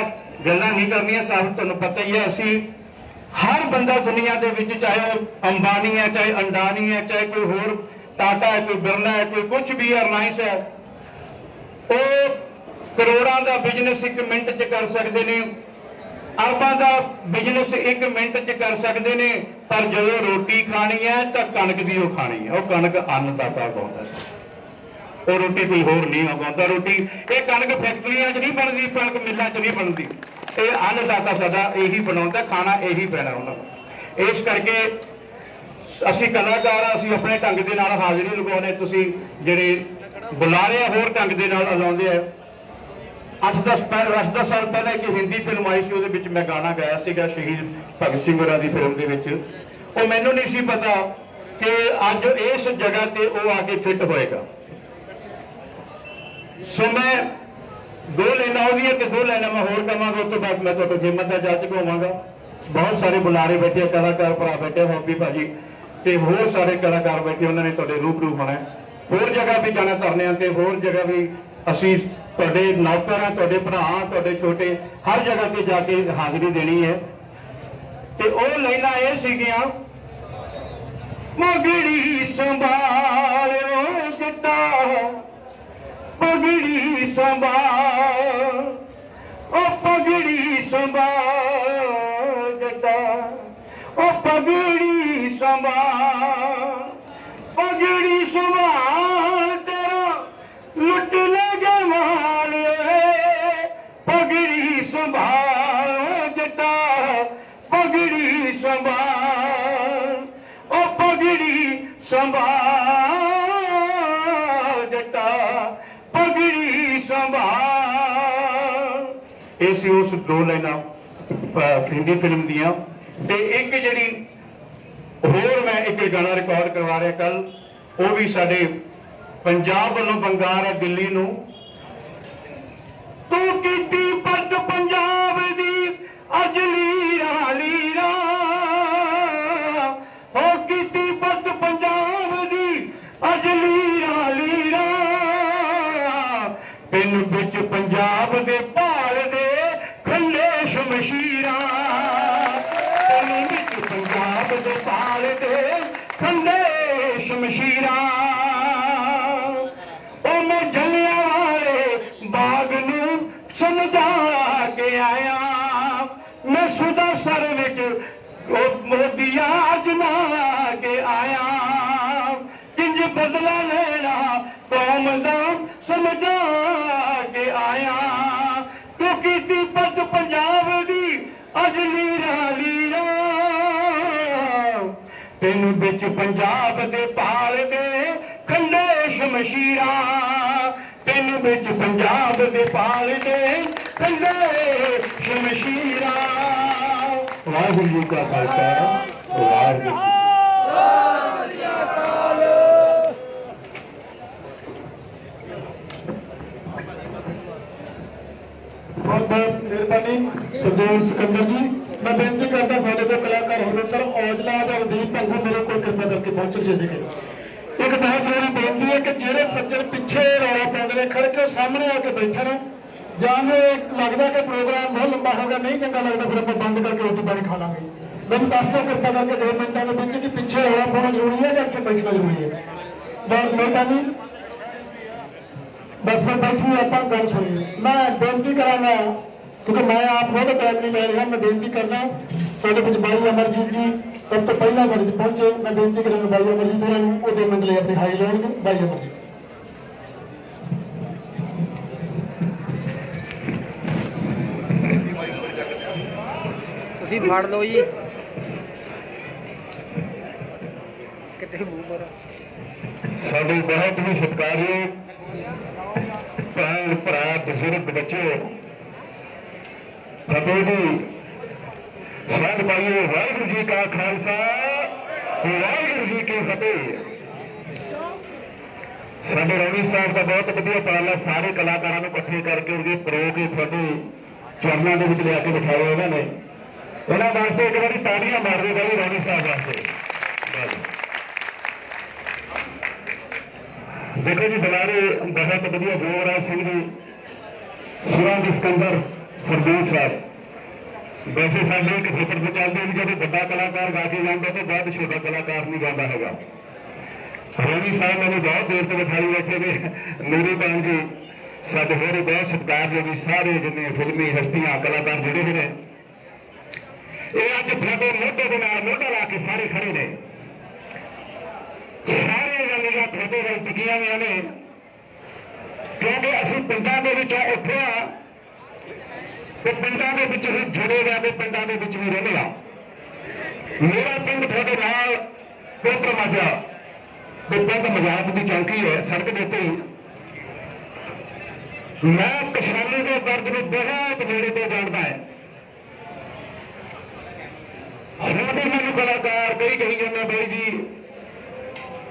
ਗੱਲਾਂ ਨਹੀਂ ਕਰਨੀਆਂ, ਸਭ ਤੁਹਾਨੂੰ ਪਤਾ ਹੀ ਹੈ। ਅਸੀਂ ਹਰ ਬੰਦਾ ਦੁਨੀਆ ਦੇ ਵਿੱਚ, ਚਾਹੇ ਉਹ ਅੰਬਾਨੀ ਹੈ, ਚਾਹੇ ਅੰਡਾਨੀ ਹੈ, ਚਾਹੇ ਕੋਈ ਹੋਰ ਟਾਟਾ ਹੈ, ਕੋਈ ਬਿਰਲਾ ਹੈ, ਕੋਈ ਕੁਝ ਵੀ ਹੈ, ਰਿਲਾਇੰਸ ਹੈ, ਉਹ ਕਰੋੜਾਂ ਦਾ ਬਿਜ਼ਨਸ 1 ਮਿੰਟ 'ਚ ਕਰ ਸਕਦੇ ਨੇ, ਅਰਬਾਂ ਦਾ ਬਿਜ਼ਨਸ 1 ਮਿੰਟ 'ਚ ਕਰ ਸਕਦੇ ਨੇ, ਪਰ ਜਦੋਂ ਰੋਟੀ ਖਾਣੀ ਹੈ ਤਾਂ ਕਣਕ ਦੀ ਉਹ ਖਾਣੀ ਹੈ। ਉਹ ਕਣਕ ਅੰਨਦਾਤਾ ਉਗਾਉਂਦਾ, ਉਹ ਰੋਟੀ ਕੋਈ ਹੋਰ ਨਹੀਂ ਉਗਾਉਂਦਾ। ਰੋਟੀ ਇਹ ਕਣਕ ਫੈਕਟਰੀਆਂ 'ਚ ਨਹੀਂ ਬਣਦੀ, ਕਣਕ ਮਿੱਲਾਂ 'ਚ ਨਹੀਂ ਬਣਦੀ, ਇਹ ਅੰਨਦਾਤਾ ਸਾਡਾ ਇਹੀ ਬਣਾਉਂਦਾ, ਖਾਣਾ ਇਹੀ ਪੈਣਾ ਉਹਨਾਂ ਨੂੰ। ਇਸ ਕਰਕੇ ਅਸੀਂ ਕਲਾਕਾਰ ਆ, ਅਸੀਂ ਆਪਣੇ ਢੰਗ ਦੇ ਨਾਲ ਹਾਜ਼ਰੀ ਲਗਾਉਂਦੇ, ਤੁਸੀਂ ਜਿਹੜੇ ਬੁਲਾਰੇ ਹੋਰ ਢੰਗ ਦੇ ਨਾਲ ਲਾਉਂਦੇ ਆ। 8-10 ਸਾਲ ਪਹਿਲਾਂ ਇੱਕ ਹਿੰਦੀ ਫਿਲਮ ਆਈ ਸੀ, ਉਹਦੇ ਵਿੱਚ ਮੈਂ ਗਾਣਾ ਗਾਇਆ ਸੀਗਾ ਸ਼ਹੀਦ ਭਗਤ ਸਿੰਘ ਹੋਰਾਂ ਦੀ ਫਿਲਮ ਦੇ ਵਿੱਚ। ਉਹ ਮੈਨੂੰ ਨਹੀਂ ਸੀ ਪਤਾ ਕਿ ਅੱਜ ਇਸ ਜਗ੍ਹਾ ਤੇ ਉਹ ਆ ਕੇ ਫਿੱਟ ਹੋਏਗਾ। ਸੋ ਮੈਂ 2 ਲਾਈਨਾਂ ਉਹਦੀਆਂ ਤੇ 2 ਲਾਈਨਾਂ ਮੈਂ ਹੋਰ ਕਵਾਂਗਾ, ਉਸ ਤੋਂ ਬਾਅਦ ਮੈਂ ਤੁਹਾਡੇ ਹਿੰਮਤ ਦਾ ਜੱਜ ਹੋਵਾਂਗਾ। ਬਹੁਤ ਸਾਰੇ ਬੁਲਾਰੇ ਬੈਠੇ, ਕਲਾਕਾਰ ਭਰਾ ਬੈਠੇ, ਹੌਬੀ ਭਾਜੀ ਤੇ ਹੋਰ ਸਾਰੇ ਕਲਾਕਾਰ ਬੈਠੇ, ਉਹਨਾਂ ਨੇ ਤੁਹਾਡੇ ਰੂਬਰੂ ਹੋਣਾ। ਹੋਰ ਜਗ੍ਹਾ ਵੀ ਜਾਣਾ ਧਰਨਿਆਂ ਤੇ, ਹੋਰ ਜਗ੍ਹਾ ਵੀ ਅਸੀਂ ਤੁਹਾਡੇ ਨੌਕਰ ਹਾਂ, ਤੁਹਾਡੇ ਭਰਾ, ਤੁਹਾਡੇ ਛੋਟੇ, ਹਰ ਜਗ੍ਹਾ ਤੇ ਜਾ ਕੇ ਹਾਜ਼ਰੀ ਦੇਣੀ ਹੈ। ਤੇ ਉਹ ਲਾਈਨਾਂ ਇਹ ਸੀਗੀਆਂ, ਪਗੜੀ ਸੰਭਾਲਿਓ ਜੱਟਾ, ਪਗੜੀ ਸੰਭਾਲ, ਉਹ ਪਗੜੀ ਸੰਭਾਲ ਜੱਟਾ, ਉਹ ਪਗੜੀ ਸੰਭਾਲ, ਪਗੜੀ ਸੰਭਾਲ ਤੇਰਾ ਲੁੱਟ ਲੈ ਜਮਾਲਿਓ, ਪਗੜੀ ਸੰਭਾਲ ਜੱਟਾ, ਪਗੜੀ ਸੰਭਾਲ, ਉਹ ਪਗੜੀ ਸੰਭਾਲ ਜੱਟਾ, ਪਗੜੀ ਸੰਭਾਲ। ਇਹ ਸੀ ਉਸ 2 ਲਾਈਨਾਂ ਹਿੰਦੀ ਫਿਲਮ ਦੀਆਂ। ਤੇ ਇੱਕ ਜਿਹੜੀ ਹੋਰ ਮੈਂ ਇੱਕ ਗਾਣਾ ਰਿਕਾਰਡ ਕਰਵਾ ਰਿਹਾ ਕੱਲ, ਉਹ ਵੀ ਸਾਡੇ ਪੰਜਾਬ ਵੱਲੋਂ ਬੰਗਾਰ ਹੈ ਦਿੱਲੀ ਨੂੰ। ਤੂੰ ਕੀਤੀ ਪੱਤ ਪੰਜਾਬ ਦੀ ਅੱਜ ਲੀਰਾਂ ਲੀਰਾਂ, ਹੋ ਕੀਤੀ ਪੱਤ ਪੰਜਾਬ ਦੀ ਅੱਜ ਲੀਰਾਂ ਲੀਰਾਂ, ਪਿੰਡ ਵਿੱਚ ਪੰਜਾਬ ਦੇ ਭਾਲ ਦੇ ਖੰਡੇ ਸ਼ਮਸ਼ੀਰਾਂ, ਪਿੰਡ ਵਿੱਚ ਪੰਜਾਬ ਦੇ ਭਾਲ ਦੇ ਖੰਡੇ ਸ਼ਮਸ਼ੀਰਾਂ। ਉਹ ਮੈਂ ਜਲਿਆਂਵਾਲੇ ਬਾਗ ਨੂੰ ਸਮਝਾ ਕੇ ਆਇਆ, ਮੈਂ ਸੁਦਾ ਸਰ ਵਿੱਚ ਉਹ ਮੋਦੀਆ ਅਜਮਾ ਕੇ ਆਇਆ, ਕਿੰਜ ਬਦਲਾ ਲੈਣਾ ਕੌਮ ਦਾ ਸਮਝਾ ਕੇ ਆਇਆ। ਤੂੰ ਕੀਤੀ ਪੱਤ ਪੰਜਾਬ ਦੀ ਅੱਜ ਲੀਰਾਂ ਲੀਰਾਂ, ਤੈਨੂੰ ਵਿੱਚ ਪੰਜਾਬ ਦੇ ਭਾਲ ਦੇ ਖੰਡੇ ਸ਼ਮਸ਼ੀਰਾਂ, ਤੈਨੂੰ ਵਿੱਚ ਪੰਜਾਬ ਦੇ ਭਾਲ ਦੇ ਖੰਡੇ ਸ਼ਮਸ਼ੀਰਾਂ। ਵਾਹਿਗੁਰੂ ਜੀ ਕਾ ਖਾਲਸਾ, ਵਾਹਿਗੁਰੂ ਜੀ ਕੀ ਬਹੁਤ ਬਹੁਤ ਮਿਹਰਬਾਨੀ ਸਰਦਾਰ ਸਿਕੰਦਰ ਜੀ। ਮੈਂ ਬੇਨਤੀ ਕਰਦਾ ਸਾਡੇ ਤੋਂ ਕਲਾਕਾਰ ਹਰਵਿੰਦਰ ਔਜਲਾ ਜਾਂ ਰਣਦੀਪ ਭੰਗੂ ਮੇਰੇ ਕੋਲ ਕਿਰਪਾ ਕਰਕੇ ਪਹੁੰਚਣ ਜੀ। ਇੱਕ ਬਹੁਤ ਜ਼ਰੂਰੀ ਬੇਨਤੀ ਹੈ ਕਿ ਜਿਹੜੇ ਸੱਜਣ ਪਿੱਛੇ ਰੌਲਾ ਪਾਉਂਦੇ ਨੇ ਖੜ ਕੇ ਸਾਹਮਣੇ ਆ ਕੇ ਬੈਠਣ, ਜਾਂ ਲੱਗਦਾ ਕਿ ਪ੍ਰੋਗਰਾਮ ਬਹੁਤ ਲੰਬਾ ਹੋ ਗਿਆ, ਨਹੀਂ ਚੰਗਾ ਲੱਗਦਾ, ਫਿਰ ਆਪਾਂ ਬੰਦ ਕਰਕੇ ਰੋਟੀ ਪਾਣੀ ਖਾ ਲਾਂਗੇ। ਮੈਨੂੰ ਦੱਸ ਦਿਓ ਕਿਰਪਾ ਕਰਕੇ 2 ਮਿੰਟਾਂ ਦੇ ਵਿੱਚ ਕਿ ਪਿੱਛੇ ਰੌਲਾ ਪਾਉਣਾ ਜ਼ਰੂਰੀ ਹੈ ਜਾਂ ਇੱਥੇ ਬੈਠਣਾ ਜ਼ਰੂਰੀ ਹੈ। ਬਹੁਤ ਮਿਹਰਬਾਨੀ। ਬਸ ਮੈਂ ਬੈਠੀ ਆਪਾਂ ਗੱਲ ਸੁਣੀਏ। ਮੈਂ ਬੇਨਤੀ ਕਰਾਂਗਾ ਕਿਉਂਕਿ ਮੈਂ ਆਪ ਬਹੁਤ ਟਾਈਮ ਨਹੀਂ ਲੈ ਰਿਹਾ, ਮੈਂ ਬੇਨਤੀ ਕਰਦਾ ਸਾਡੇ ਵਿੱਚ ਬਾਈ ਅਮਰਜੀਤ ਜੀ ਸਭ ਤੋਂ ਪਹਿਲਾਂ ਸਾਡੇ ਵਿੱਚ ਪਹੁੰਚੇ। ਮੈਂ ਬੇਨਤੀ ਕਰਾਂਗਾ ਬਾਈ ਅਮਰਜੀਤ ਹੋਰਾਂ ਨੂੰ ਉਹ 2 ਮਿੰਟ ਲਈ ਆਪਣੀ ਹਾਈ ਲਾਉਣਗੇ। ਬਾਈ ਅਮਰਜੀਤ। ਤੁਸੀਂ ਫੜ ਲਓ ਜੀ ਕਿਤੇ ਮੂੰਹ ਪਰ। ਸਾਡੇ ਬਹੁਤ ਹੀ ਸਤਿਕਾਰਯੋਗ ਭਰਾ ਬਜ਼ੁਰਗ ਬੱਚੇ ਫਤਿਹ ਜੀ। ਸਾਧ ਭਾਈਓ, ਵਾਹਿਗੁਰੂ ਜੀ ਕਾ ਖਾਲਸਾ, ਵਾਹਿਗੁਰੂ ਜੀ ਕੀ ਫਤਿਹ। ਸਾਡੇ ਰਵੀ ਸਾਹਿਬ ਦਾ ਬਹੁਤ ਵਧੀਆ ਉਪਰਾਲਾ, ਸਾਰੇ ਕਲਾਕਾਰਾਂ ਨੂੰ ਇਕੱਠੇ ਕਰਕੇ ਉਹਦੇ ਪ੍ਰੋ ਕੇ ਤੁਹਾਡੇ ਚਰਨਾਂ ਦੇ ਵਿੱਚ ਲਿਆ ਕੇ ਬਿਠਾਇਆ ਇਹਨਾਂ ਨੇ। ਉਹਨਾਂ ਵਾਸਤੇ ਇੱਕ ਵਾਰੀ ਤਾੜੀਆਂ ਮਾਰ ਦਿਓ ਜੀ ਰਵੀ ਸਾਹਿਬ ਵਾਸਤੇ। ਦੇਖੋ ਜੀ, ਬੁਲਾਰੇ ਬਹੁਤ ਵਧੀਆ ਜੋਗਰਾਜ ਸਿੰਘ ਜੀ, ਸੁਰਾਂ ਦੇ ਸਿਕੰਦਰ ਸਰਦੂਲ ਸਾਹਿਬ। ਵੈਸੇ ਸਾਡੇ ਇੱਕ ਫਿਕਰ ਤੇ ਚੱਲਦੇ ਵੀ ਜਦੋਂ ਵੱਡਾ ਕਲਾਕਾਰ ਗਾ ਕੇ ਜਾਂਦਾ ਤੇ ਬਾਅਦ ਛੋਟਾ ਕਲਾਕਾਰ ਨਹੀਂ ਗਾਉਂਦਾ ਹੈਗਾ। ਰਵੀ ਸਾਹਿਬ ਮੈਨੂੰ ਬਹੁਤ ਦੇਰ ਤੋਂ ਬਿਠਾਈ ਬੈਠੇ ਨੇ। ਨੂਰੀ ਬੈਨ ਜੀ, ਸਾਡੇ ਹੋਰ ਬਹੁਤ ਸਤਿਕਾਰਯੋਗ ਸਾਰੇ ਜਿੰਨੇ ਫਿਲਮੀ ਹਸਤੀਆਂ ਕਲਾਕਾਰ ਜਿਹੜੇ ਵੀ ਨੇ, ਇਹ ਅੱਜ ਤੁਹਾਡੇ ਮੋਢੇ ਦੇ ਨਾਲ ਮੋਢਾ ਲਾ ਕੇ ਸਾਰੇ ਖੜੇ ਨੇ। ਸਾਰੇ ਗੱਲਾਂ ਤੁਹਾਡੇ ਵੱਲ ਟਿਕੀਆਂ ਹੋਈਆਂ ਨੇ, ਕਿਉਂਕਿ ਅਸੀਂ ਪਿੰਡਾਂ ਦੇ ਵਿੱਚ ਉੱਠਿਆ ਤੇ ਪਿੰਡਾਂ ਦੇ ਵਿੱਚ ਵੀ ਜੁੜੇ ਹੋਏ ਤੇ ਪਿੰਡਾਂ ਦੇ ਵਿੱਚ ਵੀ ਰਹਿੰਦੇ ਆ। ਮੇਰਾ ਪਿੰਡ ਤੁਹਾਡੇ ਨਾਲ ਕੋਟਰ ਮਾਜਰਾ ਤੇ ਪਿੰਡ ਮਜਾਤ ਦੀ ਚੌਂਕੀ ਹੈ, ਸੜਕ ਦੇ ਉੱਤੇ। ਮੈਂ ਕਿਸਾਨੀ ਦੇ ਦਰਦ ਨੂੰ ਬਹੁਤ ਨੇੜੇ ਤੋਂ ਜਾਣਦਾ ਹੈ। ਹੁਣ ਵੀ ਮੈਨੂੰ ਕਲਾਕਾਰ ਕਹੀ ਜਾਂਦੇ ਬਾਈ ਜੀ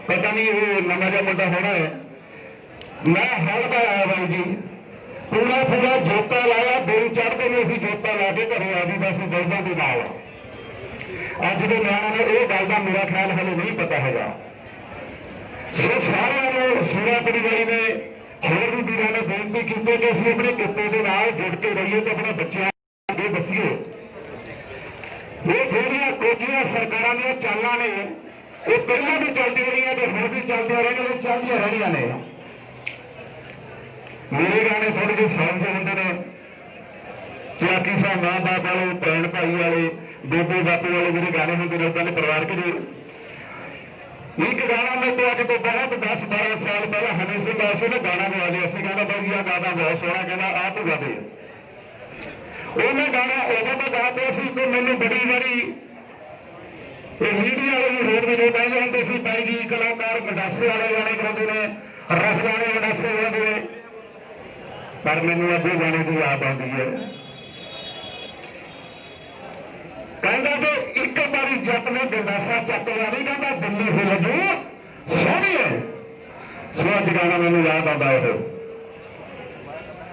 ਪਤਾ ਨਹੀਂ ਉਹ ਨਵਾਂ ਜਿਹਾ ਮੁੰਡਾ ਹੋਣਾ ਹੈ। ਮੈਂ ਹਲਦਾ ਆਇਆ ਬਾਈ ਜੀ, ਪੂਰਾ ਜੋਤਾ ਲਾਇਆ। ਦਿਨ ਚੜ੍ਹਦੇ ਨੂੰ ਅਸੀਂ ਜੋਤਾ ਲਾ ਕੇ ਘਰੇ ਆ ਜੀ ਬਸ ਬਲਦਾਂ ਦੇ ਨਾਲ। ਅੱਜ ਦੇ ਨਿਆਣਿਆਂ ਨੂੰ ਇਹ ਗੱਲ ਦਾ ਮੇਰਾ ਖਿਆਲ ਹਲੇ ਨਹੀਂ ਪਤਾ ਹੈਗਾ। ਸੋ ਸਾਰਿਆਂ ਨੂੰ ਸੂਰਾਪੁਰੀ ਬਾਈ ਨੇ ਹੋਰ ਵੀ ਵੀਰਾਂ ਨੇ ਬੇਨਤੀ ਕੀਤੀ ਕਿ ਅਸੀਂ ਆਪਣੇ ਕਿੱਤੇ ਦੇ ਨਾਲ ਜੁੜ ਕੇ ਰਹੀਏ ਤੇ ਆਪਣੇ ਬੱਚਿਆਂ ਅੱਗੇ ਦੱਸੀਏ। ਇਹ ਜਿਹੜੀਆਂ ਕੋਝੀਆਂ ਸਰਕਾਰਾਂ ਦੀਆਂ ਚਾਲਾਂ ਨੇ, ਇਹ ਪਹਿਲਾਂ ਵੀ ਚੱਲਦੀਆਂ ਰਹੀਆਂ ਤੇ ਹੁਣ ਵੀ ਚੱਲਦੀਆਂ ਰਹਿਣੀਆਂ, ਚੱਲਦੀਆਂ ਰਹਿਣੀਆਂ ਨੇ। ਮੇਰੇ ਗਾਣੇ ਥੋੜੇ ਜਿਹੇ ਸੌਂਗ ਹੁੰਦੇ ਨੇ, ਚਾਕੀ ਸਾਹਿਬ ਮਾਂ ਬਾਪ ਵਾਲੇ, ਭੈਣ ਭਾਈ ਵਾਲੇ, ਬੇਬੇ ਬਾਪੂ ਵਾਲੇ ਜਿਹੜੇ ਗਾਣੇ ਹੁੰਦੇ ਨੇ ਉਦਾਂ ਦੇ ਪਰਿਵਾਰਕ ਦੇ। ਇੱਕ ਗਾਣਾ ਮੇਰੇ ਤੋਂ ਅੱਜ ਤੋਂ ਬਹੁਤ 10-12 ਸਾਲ ਪਹਿਲਾਂ ਹਨੀ ਸਿੰਘ ਆਸੂ ਨੇ ਗਾਣਾ ਗਾ ਲਿਆ ਸੀ। ਕਹਿੰਦਾ ਬਾਈ ਆ ਗਾਣਾ ਬਹੁਤ ਸੋਹਣਾ, ਕਹਿੰਦਾ ਆਹ ਤੂੰ ਗਾ ਦੇ। ਉਹਨੇ ਗਾਣਾ ਉਦੋਂ ਤਾਂ ਗਾ ਦਿਆ ਸੀ ਤੇ ਮੈਨੂੰ ਬੜੀ ਵਾਰੀ ਇਹ ਮੀਡੀਆ ਵਾਲੇ ਵੀ ਹੋਰ ਵੀ ਕਹਿੰਦੇ ਹੁੰਦੇ ਸੀ ਬਾਈ ਜੀ ਕਲਾਕਾਰ ਗੰਡਾਸੇ ਵਾਲੇ ਗਾਣੇ ਗਾਉਂਦੇ ਨੇ, ਰਫ ਗਾਣੇ ਗੰਡਾਸੇ ਗਾਉਂਦੇ ਨੇ। ਪਰ ਮੈਨੂੰ ਅੱਗੇ ਗਾਣੇ ਦੀ ਯਾਦ ਆਉਂਦੀ ਹੈ। ਕਹਿੰਦਾ ਕਿ ਇੱਕ ਵਾਰੀ ਜੱਟ ਨੇ ਗੰਡਾਸਾ ਚੱਕ ਲਿਆ, ਨਹੀਂ ਕਹਿੰਦਾ ਦਿੱਲੀ ਹਿੱਲ ਜੂ ਸੋਹਣੀ ਹੈ। ਸੋ ਅੱਜ ਗਾਣਾ ਮੈਨੂੰ ਯਾਦ ਆਉਂਦਾ। ਉਹ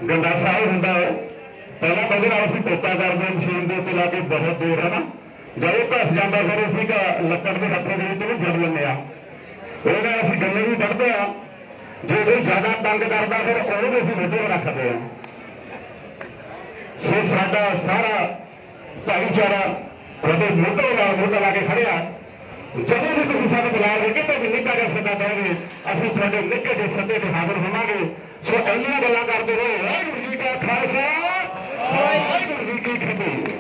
ਗੰਡਾਸਾ ਇਹ ਹੁੰਦਾ ਹੈ, ਪਹਿਲਾਂ ਉਹਦੇ ਨਾਲ ਅਸੀਂ ਟੋਟਾ ਕਰਦੇ ਮਸ਼ੀਨ ਦੇ ਉੱਤੇ ਲਾ ਕੇ ਬਹੁਤ ਦੇਰ ਹੈ ਨਾ, ਜਦੋਂ ਘਸ ਜਾਂਦਾ ਫਿਰ ਅਸੀਂ ਲੱਕੜ ਦੇ ਹੱਥਾਂ ਦੇ ਵਿੱਚ ਉਹਨੂੰ ਜੜ ਲੈਂਦੇ ਆ। ਉਹਦੇ ਨਾਲ ਅਸੀਂ ਗੱਲੇ ਵੀ ਵੱਢਦੇ ਆ। ਜੇ ਕੋਈ ਜ਼ਿਆਦਾ ਤੰਗ ਕਰਦਾ ਫਿਰ ਉਹਨੂੰ ਵੀ ਅਸੀਂ ਮੋਢੇ ਰੱਖਦੇ ਆ। ਸੋ ਸਾਡਾ ਸਾਰਾ ਭਾਈਚਾਰਾ ਤੁਹਾਡੇ ਮੋਢੇ ਨਾਲ ਮੋਢਾ ਲਾ ਕੇ ਖੜਿਆ। ਜਦੋਂ ਵੀ ਤੁਸੀਂ ਸਾਨੂੰ ਬੁਲਾਓਗੇ ਕਿਤੇ ਵੀ ਨਿੱਕਾ ਜਿਹਾ ਸੱਦਾ ਦੇਵੋਗੇ, ਅਸੀਂ ਤੁਹਾਡੇ ਨਿੱਕੇ ਜਿਹੇ ਸੱਦੇ ਤੇ ਹਾਜ਼ਰ ਹੋਵਾਂਗੇ। ਸੋ ਇੰਨੀਆਂ ਗੱਲਾਂ ਕਰਦੇ ਰਹੋ। ਵਾਹਿਗੁਰੂ ਜੀ ਕਾ ਖਾਲਸਾ, ਵਾਹਿਗੁਰੂ ਜੀ ਕੀ ਫਤਿਹ।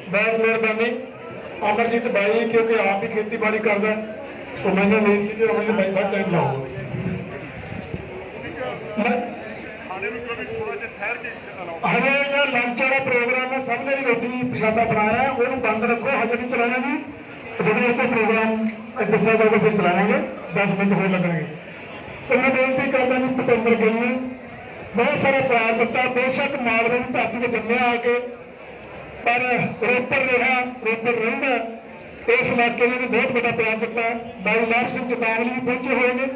ਬਹੁਤ ਮਿਹਰਬਾਨੀ ਅਮਰਜੀਤ ਬਾਈ, ਕਿਉਂਕਿ ਆਪ ਹੀ ਖੇਤੀਬਾੜੀ ਕਰਦਾ, ਉਹ ਮੈਨੂੰ ਨਹੀਂ ਸੀ ਕਿ ਅਮਰਜੀਤ ਬਾਈ ਬਹੁਤ ਟਾਈਮ ਲਾਓ। ਹਲੇ ਜਿਹੜਾ ਲੰਚ ਵਾਲਾ ਪ੍ਰੋਗਰਾਮ ਹੈ, ਸਭ ਨੇ ਰੋਟੀ ਪ੍ਰਸ਼ਾਦਾ ਬਣਾਇਆ, ਉਹਨੂੰ ਬੰਦ ਰੱਖੋ, ਹਜੇ ਨਹੀਂ ਚਲਾਉਣਾ ਜੀ। ਜਦੋਂ ਇੱਥੇ ਪ੍ਰੋਗਰਾਮ ਦੱਸਿਆ ਜਾਊਗਾ ਫਿਰ ਚਲਾਵਾਂਗੇ, 10 ਮਿੰਟ ਹੋਰ ਲੱਗਣਗੇ। ਸੋ ਮੈਂ ਬੇਨਤੀ ਕਰਦਾ ਜੀ, ਪਤੰਦਰ ਗਿੱਲ ਨੇ ਬਹੁਤ ਸਾਰਾ ਪਿਆਰ ਦਿੱਤਾ। ਬੇਸ਼ੱਕ ਮਾਲਵੇ ਦੀ ਧਰਤੀ ਤੇ ਜੰਮਿਆ ਆ ਕੇ, ਪਰ ਰੋਪੜ ਰਿਹਾ, ਰੋਪੜ ਰਹਿੰਦਾ। ਇਸ ਇਲਾਕੇ ਨੇ ਬਹੁਤ ਵੱਡਾ ਪਿਆਰ ਦਿੱਤਾ। ਬਾਈ ਲਾਭ ਸਿੰਘ ਚਤਾਵਲੀ ਵੀ ਪਹੁੰਚੇ ਹੋਏ ਨੇ।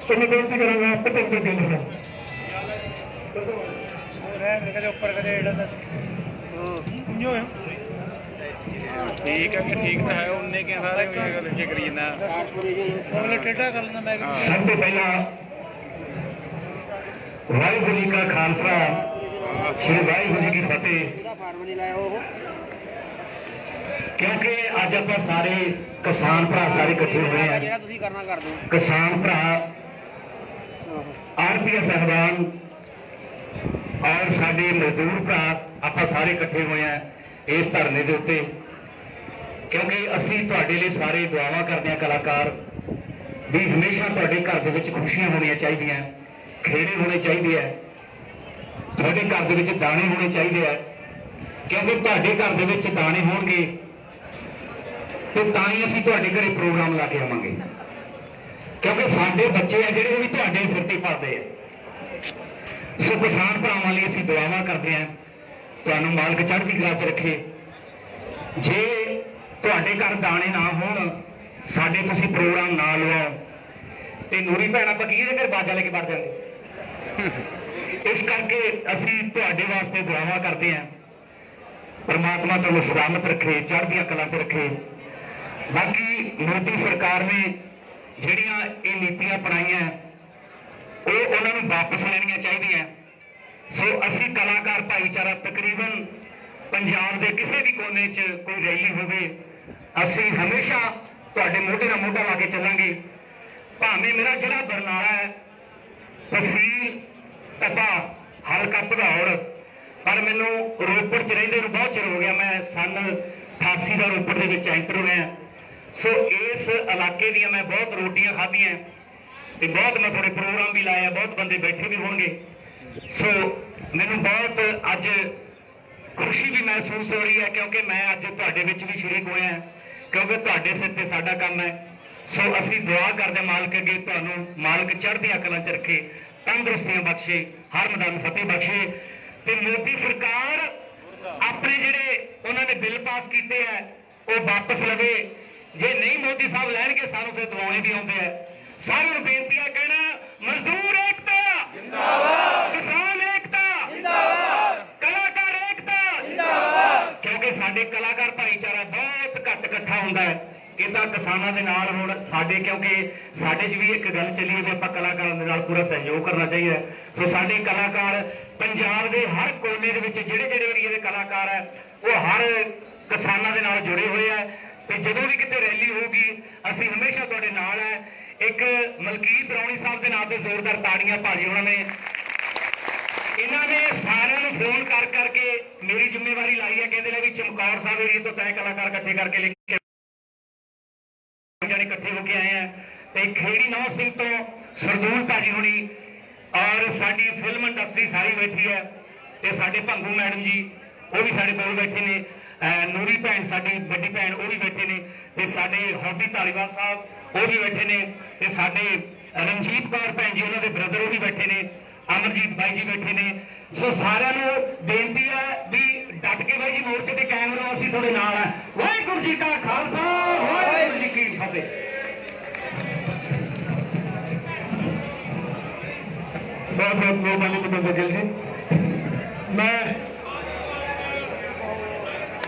ਸੋ ਮੈਂ ਬੇਨਤੀ ਕਰਾਂਗਾ ਪਤੰਦਰ ਗਿੱਲ ਸਾਹਿਬ। ਠੀਕ ਹੈ ਕਿ ਠੀਕ ਤਾਂ ਹੈ, ਉਹਨੇ ਕਿਹਾ ਸਾਰੇ ਗੱਲ ਜੇ ਕਰੀ ਨਾ ਉਹਨੇ ਟੇਢਾ ਕਰ ਲੈਂਦਾ। ਮੈਂ ਸਭ ਤੋਂ ਪਹਿਲਾਂ ਵਾਹਿਗੁਰੂ ਜੀ ਕਾ ਖਾਲਸਾ, ਸ੍ਰੀ ਵਾਹਿਗੁਰੂ ਜੀ ਕੀ ਫਤਿਹ। ਇਹਦਾ ਫਾਰਮ ਨਹੀਂ ਲਾਇਆ ਉਹ, ਕਿਉਂਕਿ ਅੱਜ ਆਪਾਂ ਸਾਰੇ ਕਿਸਾਨ ਭਰਾ ਸਾਰੇ ਇਕੱਠੇ ਹੋਏ ਆ। ਜਿਹੜਾ ਤੁਸੀਂ ਕਰਨਾ ਕਰ ਦਿਓ। ਕਿਸਾਨ ਭਰਾ, ਆੜ੍ਹਤੀਏ ਸਾਹਿਬਾਨ ਔਰ ਸਾਡੇ ਮਜ਼ਦੂਰ ਭਰਾ, ਆਪਾਂ ਸਾਰੇ ਇਕੱਠੇ ਹੋਏ ਆ ਇਸ ਧਰਨੇ ਦੇ ਉੱਤੇ, ਕਿਉਂਕਿ ਅਸੀਂ ਤੁਹਾਡੇ ਲਈ ਸਾਰੇ ਦੁਆਵਾਂ ਕਰਦੇ ਹਾਂ। ਕਲਾਕਾਰ ਵੀ ਹਮੇਸ਼ਾ ਤੁਹਾਡੇ ਘਰ ਦੇ ਵਿੱਚ ਖੁਸ਼ੀਆਂ ਹੋਣੀਆਂ ਚਾਹੀਦੀਆਂ, ਖੇੜੇ ਹੋਣੇ ਚਾਹੀਦੇ ਆ, ਤੁਹਾਡੇ ਘਰ ਦੇ ਵਿੱਚ ਦਾਣੇ ਹੋਣੇ ਚਾਹੀਦੇ ਆ। ਕਿਉਂਕਿ ਤੁਹਾਡੇ ਘਰ ਦੇ ਵਿੱਚ ਦਾਣੇ ਹੋਣਗੇ ਤੇ ਤਾਂ ਹੀ ਅਸੀਂ ਤੁਹਾਡੇ ਘਰੇ ਪ੍ਰੋਗਰਾਮ ਲਾ ਕੇ ਆਵਾਂਗੇ, ਕਿਉਂਕਿ ਸਾਡੇ ਬੱਚੇ ਆ ਜਿਹੜੇ ਵੀ ਤੁਹਾਡੇ ਸਿਰ ਤੇ ਪੜਦੇ ਆ। ਸੋ ਕਿਸਾਨ ਭਰਾਵਾਂ ਲਈ ਅਸੀਂ ਦੁਆਵਾਂ ਕਰਦੇ ਹਾਂ, ਤੁਹਾਨੂੰ ਮਾਲਕ ਚੜ੍ਹਦੀ ਕਲਾ 'ਚ ਰੱਖੇ। ਜੇ ਤੁਹਾਡੇ ਘਰ ਦਾਣੇ ਨਾ ਹੋਣ, ਸਾਡੇ ਤੁਸੀਂ ਪ੍ਰੋਗਰਾਮ ਨਾ ਲਵਾਓ, ਤੇ ਨੂਰੀ ਭੈਣ ਆਪਾਂ ਕਿਹਦੇ ਘਰ ਬਾਜਾ ਲੈ ਕੇ ਵੜ ਜਾਂਦੇ। ਇਸ ਕਰਕੇ ਅਸੀਂ ਤੁਹਾਡੇ ਵਾਸਤੇ ਦੁਆਵਾਂ ਕਰਦੇ ਹਾਂ, ਪਰਮਾਤਮਾ ਤੁਹਾਨੂੰ ਸਲਾਮਤ ਰੱਖੇ, ਚੜ੍ਹਦੀਆਂ ਕਲਾਂ 'ਚ ਰੱਖੇ। ਬਾਕੀ ਮੋਦੀ ਸਰਕਾਰ ਨੇ ਜਿਹੜੀਆਂ ਇਹ ਨੀਤੀਆਂ ਅਪਣਾਈਆਂ ਉਹ ਉਹਨਾਂ ਨੂੰ ਵਾਪਸ ਲੈਣੀਆਂ ਚਾਹੀਦੀਆਂ। ਸੋ ਅਸੀਂ ਕਲਾਕਾਰ ਭਾਈਚਾਰਾ ਤਕਰੀਬਨ ਪੰਜਾਬ ਦੇ ਕਿਸੇ ਵੀ ਕੋਨੇ 'ਚ ਕੋਈ ਰੈਲੀ ਹੋਵੇ, ਅਸੀਂ ਹਮੇਸ਼ਾ ਤੁਹਾਡੇ ਮੋਢੇ ਨਾਲ ਮੋਢਾ ਲਾ ਕੇ ਚੱਲਾਂਗੇ। ਭਾਵੇਂ ਮੇਰਾ ਜ਼ਿਲ੍ਹਾ ਬਰਨਾਲਾ ਹੈ, ਤਹਿਸੀਲ ਤਪਾ, ਹਲਕਾ ਭਦੌੜ, ਪਰ ਮੈਨੂੰ ਰੋਪੜ 'ਚ ਰਹਿੰਦੇ ਨੂੰ ਬਹੁਤ ਚਿਰ ਹੋ ਗਿਆ। ਮੈਂ ਸੰਨ 88 ਦਾ ਰੋਪੜ ਦੇ ਵਿੱਚ ਐਂਟਰ ਹੋਇਆ। ਸੋ ਇਸ ਇਲਾਕੇ ਦੀਆਂ ਮੈਂ ਬਹੁਤ ਰੋਟੀਆਂ ਖਾਧੀਆਂ ਤੇ ਬਹੁਤ ਮੈਂ ਥੋੜੇ ਪ੍ਰੋਗਰਾਮ ਵੀ ਲਾਇਆ, ਬਹੁਤ ਬੰਦੇ ਬੈਠੇ ਵੀ ਹੋਣਗੇ। ਸੋ ਮੈਨੂੰ ਬਹੁਤ ਅੱਜ ਖੁਸ਼ੀ ਵੀ ਮਹਿਸੂਸ ਹੋ ਰਹੀ ਹੈ, ਕਿਉਂਕਿ ਮੈਂ ਅੱਜ ਤੁਹਾਡੇ ਵਿੱਚ ਵੀ ਸ਼ਰੀਕ ਹੋਇਆ, ਕਿਉਂਕਿ ਤੁਹਾਡੇ ਸਿਰ ਤੇ ਸਾਡਾ ਕੰਮ ਹੈ। ਸੋ ਅਸੀਂ ਦੁਆ ਕਰਦੇ ਮਾਲਕ ਅੱਗੇ, ਤੁਹਾਨੂੰ ਮਾਲਕ ਚੜ੍ਹਦੀਆਂ ਕਲਾਂ 'ਚ ਰੱਖੇ, ਤੰਦਰੁਸਤੀਆਂ ਬਖਸ਼ੇ, ਹਰ ਮੈਦਾਨ ਫਤਿਹ ਬਖਸ਼ੇ। ਤੇ ਮੋਦੀ ਸਰਕਾਰ ਆਪਣੇ ਜਿਹੜੇ ਉਹਨਾਂ ਨੇ ਬਿੱਲ ਪਾਸ ਕੀਤੇ ਹੈ ਉਹ ਵਾਪਸ ਲਵੇ। ਜੇ ਨਹੀਂ ਮੋਦੀ ਸਾਹਿਬ ਲੈਣਗੇ, ਸਾਨੂੰ ਫਿਰ ਦਵਾਉਣੇ ਵੀ ਆਉਂਦੇ ਆ। ਸਾਰਿਆਂ ਨੂੰ ਬੇਨਤੀ ਹੈ ਕਹਿਣਾ, ਮਜ਼ਦੂਰ ਏਕਤਾ ਜਿੰਦਾਬਾਦ, ਕਿਸਾਨ ਏਕਤਾ ਜਿੰਦਾਬਾਦ, ਕਲਾਕਾਰ ਏਕਤਾ ਜਿੰਦਾਬਾਦ। ਕਿਉਂਕਿ ਸਾਡੇ ਕਲਾਕਾਰ ਭਾਈਚਾਰਾ ਬਹੁਤ ਘੱਟ ਇਕੱਠਾ ਹੁੰਦਾ ਹੈ, ਇਹ ਤਾਂ ਕਿਸਾਨਾਂ ਦੇ ਨਾਲ ਹੁਣ ਸਾਡੇ, ਕਿਉਂਕਿ ਸਾਡੇ 'ਚ ਵੀ ਇੱਕ ਗੱਲ ਚੱਲੀ ਹੈ ਵੀ ਆਪਾਂ ਕਲਾਕਾਰਾਂ ਦੇ ਨਾਲ ਪੂਰਾ ਸਹਿਯੋਗ ਕਰਨਾ ਚਾਹੀਦਾ। ਸੋ ਸਾਡੇ ਕਲਾਕਾਰ ਪੰਜਾਬ ਦੇ ਹਰ ਕੋਨੇ ਦੇ ਵਿੱਚ ਜਿਹੜੇ ਏਰੀਏ ਦੇ ਕਲਾਕਾਰ ਹੈ ਉਹ ਹਰ ਕਿਸਾਨਾਂ ਦੇ ਨਾਲ ਜੁੜੇ ਹੋਏ ਆ, ਤੇ ਜਦੋਂ ਵੀ ਕਿਤੇ ਰੈਲੀ ਹੋਊਗੀ ਅਸੀਂ ਹਮੇਸ਼ਾ ਤੁਹਾਡੇ ਨਾਲ ਹੈ। ਇੱਕ ਮਲਕੀਤ ਰੌਣੀ ਸਾਹਿਬ ਦੇ ਨਾਂ ਤੇ ਜ਼ੋਰਦਾਰ ਤਾੜੀਆਂ ਭਾਜੀ ਉਹਨਾਂ ਨੇ, ਇਹਨਾਂ ਨੇ ਸਾਰਿਆਂ ਨੂੰ ਫੋਨ ਕਰ ਕਰਕੇ ਮੇਰੀ ਜ਼ਿੰਮੇਵਾਰੀ ਲਾਈ ਹੈ। ਕਹਿੰਦੇ ਨੇ ਵੀ ਚਮਕੌਰ ਸਾਹਿਬ ਏਰੀਏ ਤੋਂ ਤੈਅ ਕਲਾਕਾਰ ਇਕੱਠੇ ਕਰਕੇ ਲੈ ਕੇ ਜਾਣੇ ਇਕੱਠੇ ਹੋ ਕੇ ਆਏ ਆ, ਤੇ ਖੇੜੀ ਨੌ ਸਿੰਘ ਤੋਂ ਸਰਦੂਲ ਭਾਜੀ ਹੋਣੀ, ਔਰ ਸਾਡੀ ਫਿਲਮ ਇੰਡਸਟਰੀ ਸਾਰੀ ਬੈਠੀ ਹੈ, ਤੇ ਸਾਡੇ ਭੰਗੂ ਮੈਡਮ ਜੀ ਉਹ ਵੀ ਸਾਡੇ ਕੋਲ ਬੈਠੇ ਨੇ, ਨੂਰੀ ਭੈਣ ਸਾਡੀ ਵੱਡੀ ਭੈਣ ਉਹ ਵੀ ਬੈਠੇ ਨੇ, ਤੇ ਸਾਡੇ ਹੌਬੀ ਧਾਲੀਵਾਲ ਸਾਹਿਬ ਉਹ ਵੀ ਬੈਠੇ ਨੇ, ਤੇ ਸਾਡੇ ਰਣਜੀਤ ਕੌਰ ਭੈਣ ਜੀ ਉਹਨਾਂ ਦੇ ਬ੍ਰਦਰ ਉਹ ਵੀ ਬੈਠੇ ਨੇ, ਅਮਰਜੀਤ ਬਾਈ ਜੀ ਬੈਠੇ ਨੇ। ਸੋ ਸਾਰਿਆਂ ਨੂੰ ਬੇਨਤੀ ਹੈ ਵੀ ਡਟ ਕੇ ਬਾਈ ਜੀ ਮੋਰਚੇ ਤੇ ਕਾਇਮ ਰਹੋ, ਅਸੀਂ ਤੁਹਾਡੇ ਨਾਲ ਹੈ। ਵਾਹਿਗੁਰੂ ਜੀ ਕਾ ਖਾਲਸਾ, ਵਾਹਿਗੁਰੂ ਜੀ ਕੀ ਫਤਿਹ। ਬਹੁਤ ਬਹੁਤ ਮਿਹਰਬਾਨੀ ਮਨਿੰਦਰ ਗਿੱਲ ਜੀ। ਮੈਂ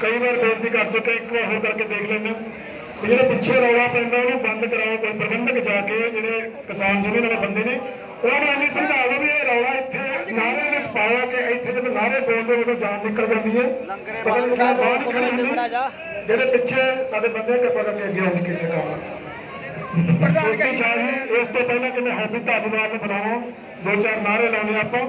ਕਈ ਵਾਰ ਬੇਨਤੀ ਕਰ ਚੁੱਕਾ, ਇੱਕ ਵਾਰ ਹੋਰ ਕਰਕੇ ਦੇਖ ਲੈਂਦੇ ਵੀ ਜਿਹੜੇ ਪਿੱਛੇ ਰੌਲਾ ਪੈਂਦਾ ਉਹਨੂੰ ਬੰਦ ਕਰਾਓ। ਕੋਈ ਪ੍ਰਬੰਧਕ ਜਾ ਕੇ ਜਿਹੜੇ ਕਿਸਾਨ ਯੂਨੀਅਨ ਵਾਲੇ ਬੰਦੇ ਨੇ ਉਹਨਾਂ ਨੂੰ ਇੰਨੀ ਸਮਝਾ ਦਿਓ ਵੀ ਇਹ ਰੌਲਾ ਇੱਥੇ ਨਾਅਰੇ ਵਿੱਚ ਪਾਇਆ ਕਿ ਇੱਥੇ ਜਦੋਂ ਨਾਅਰੇ ਬੋਲਦੇ ਉਦੋਂ ਜਾਨ ਨਿਕਲ ਜਾਂਦੀ ਹੈ। ਪਤਾ ਨਹੀਂ ਕਿਹੜਾ ਬਾਹਰ ਨਿਕਲ ਜਾਂਦੀ। ਜਿਹੜੇ ਪਿੱਛੇ ਸਾਡੇ ਬੰਦੇ ਕਿਰਪਾ ਕਰਕੇ ਅੱਗੇ ਆਉਣ ਕਿਸੇ ਕੰਮ ਰੋਟੀ ਸ਼ਾਹੀ। ਇਸ ਤੋਂ ਪਹਿਲਾਂ ਕਿ ਮੈਂ ਹੈਪੀ ਧੰਨਵਾਦ ਨੂੰ ਬਣਾਵਾਂ, ਦੋ ਚਾਰ ਨਾਅਰੇ ਲਾਉਣੇ ਆਪਾਂ।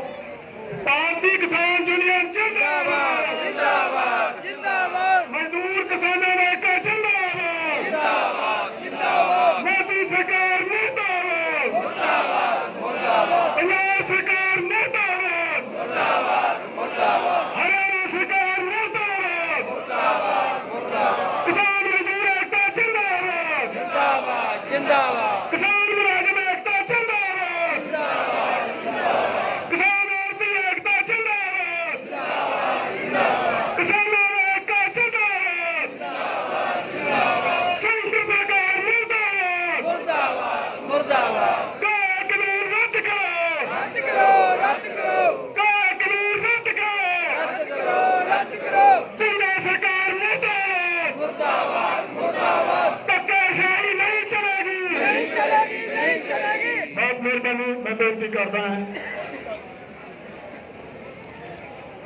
ਭਾਰਤੀ ਕਿਸਾਨ ਯੂਨੀਅਨ ਜਿੰਦਾਬਾਦ ਜਿੰਦਾਬਾਦ ਜਿੰਦਾਬਾਦ, ਮਜ਼ਦੂਰ ਕਿਸਾਨਾਂ ਦਾ ਏਕਾ ਜਿੰਦਾਬਾਦ ਜਿੰਦਾਬਾਦ ਜਿੰਦਾਬਾਦ, ਮੋਦੀ ਸਰਕਾਰ ਮੁਰਦਾਬਾਦ ਮੁਰਦਾਬਾਦ ਮੁਰਦਾਬਾਦ, ਪੰਜਾਬ ਸਰਕਾਰ ਮੁਰਦਾਬਾਦ ਮੁਰਦਾਬਾਦ ਮੁਰਦਾਬਾਦ, ਹਰਿਆਣਾ ਸਰਕਾਰ ਮੁਰਦਾਬਾਦ ਮੁਰਦਾਬਾਦ ਮੁਰਦਾਬਾਦ, ਕਿਸਾਨ ਮਜ਼ਦੂਰ ਏਕਤਾ ਜਿੰਦਾਬਾਦ ਜਿੰਦਾਬਾਦ ਜਿੰਦਾਬਾਦ, ਕਿਸਾਨ ਮੁਲਾਜ਼ਮ ਏਕਤਾ ਜਿੰਦਾਬਾਦ ਜਿੰਦਾਬਾਦ ਜਿੰਦਾਬਾਦ, ਕਿਸਾਨ ਆੜ੍ਹਤੀ ਏਕਤਾ ਜਿੰਦਾਬਾਦ ਜਿੰਦਾਬਾਦ ਜਿੰਦਾਬਾਦ, ਕਿਸਾਨਾਂ ਦਾ ਏਕਾ ਜਿੰਦਾਬਾਦ ਜਿੰਦਾਬਾਦ ਜਿੰਦਾਬਾਦ, ਸੈਂਟਰ ਸਰਕਾਰ ਮੁਰਦਾਬਾਦ ਮੁਰਦਾਬਾਦ ਮੁਰਦਾਬਾਦ, ਕਾਨੂੰਨ ਰੱਦ ਕਰੋ ਰੱਦ ਕਰੋ ਰੱਦ ਕਰੋ, ਕਾਨੂੰਨ ਰੱਦ ਕਰੋ ਰੱਦ ਕਰੋ ਰੱਦ ਕਰੋ, ਪੰਜਾਬ ਸਰਕਾਰ ਮੁਰਦਾਬਾਦ ਮੁਰਦਾਬਾਦ ਮੁਰਦਾਬਾਦ, ਧੱਕੇਸ਼ਾਹੀ ਨਹੀਂ ਚਲੇਗੀ ਨਹੀਂ ਚਲੇਗੀ ਨਹੀਂ ਚਲੇਗੀ। ਬਹੁਤ ਮਿਹਰਬਾਨੀ, ਮੈਂ ਬੇਨਤੀ ਕਰਦਾ ਹਾਂ।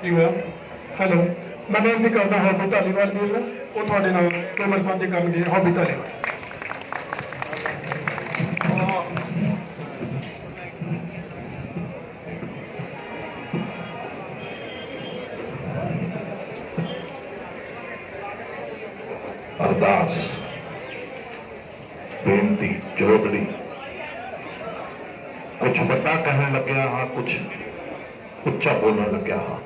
ਕੀ ਹੋਇਆ? ਹੈਲੋ, ਮੈਂ ਬੇਨਤੀ ਕਰਦਾ ਹੌਬੀ ਧਾਲੀਵਾਲ ਵੀਰ ਨੂੰ, ਉਹ ਤੁਹਾਡੇ ਨਾਲ ਕੈਮਰਾ ਸਾਂਝੇ ਕਰਨਗੇ। ਹੌਬੀ ਧਾਲੀਵਾਲ। ਅਰਦਾਸ, ਬੇਨਤੀ, ਜੋਗੜੀ, ਕੁਝ ਵੱਡਾ ਕਹਿਣ ਲੱਗਿਆ ਹਾਂ, ਕੁਝ ਉੱਚਾ ਬੋਲਣ ਲੱਗਿਆ ਹਾਂ।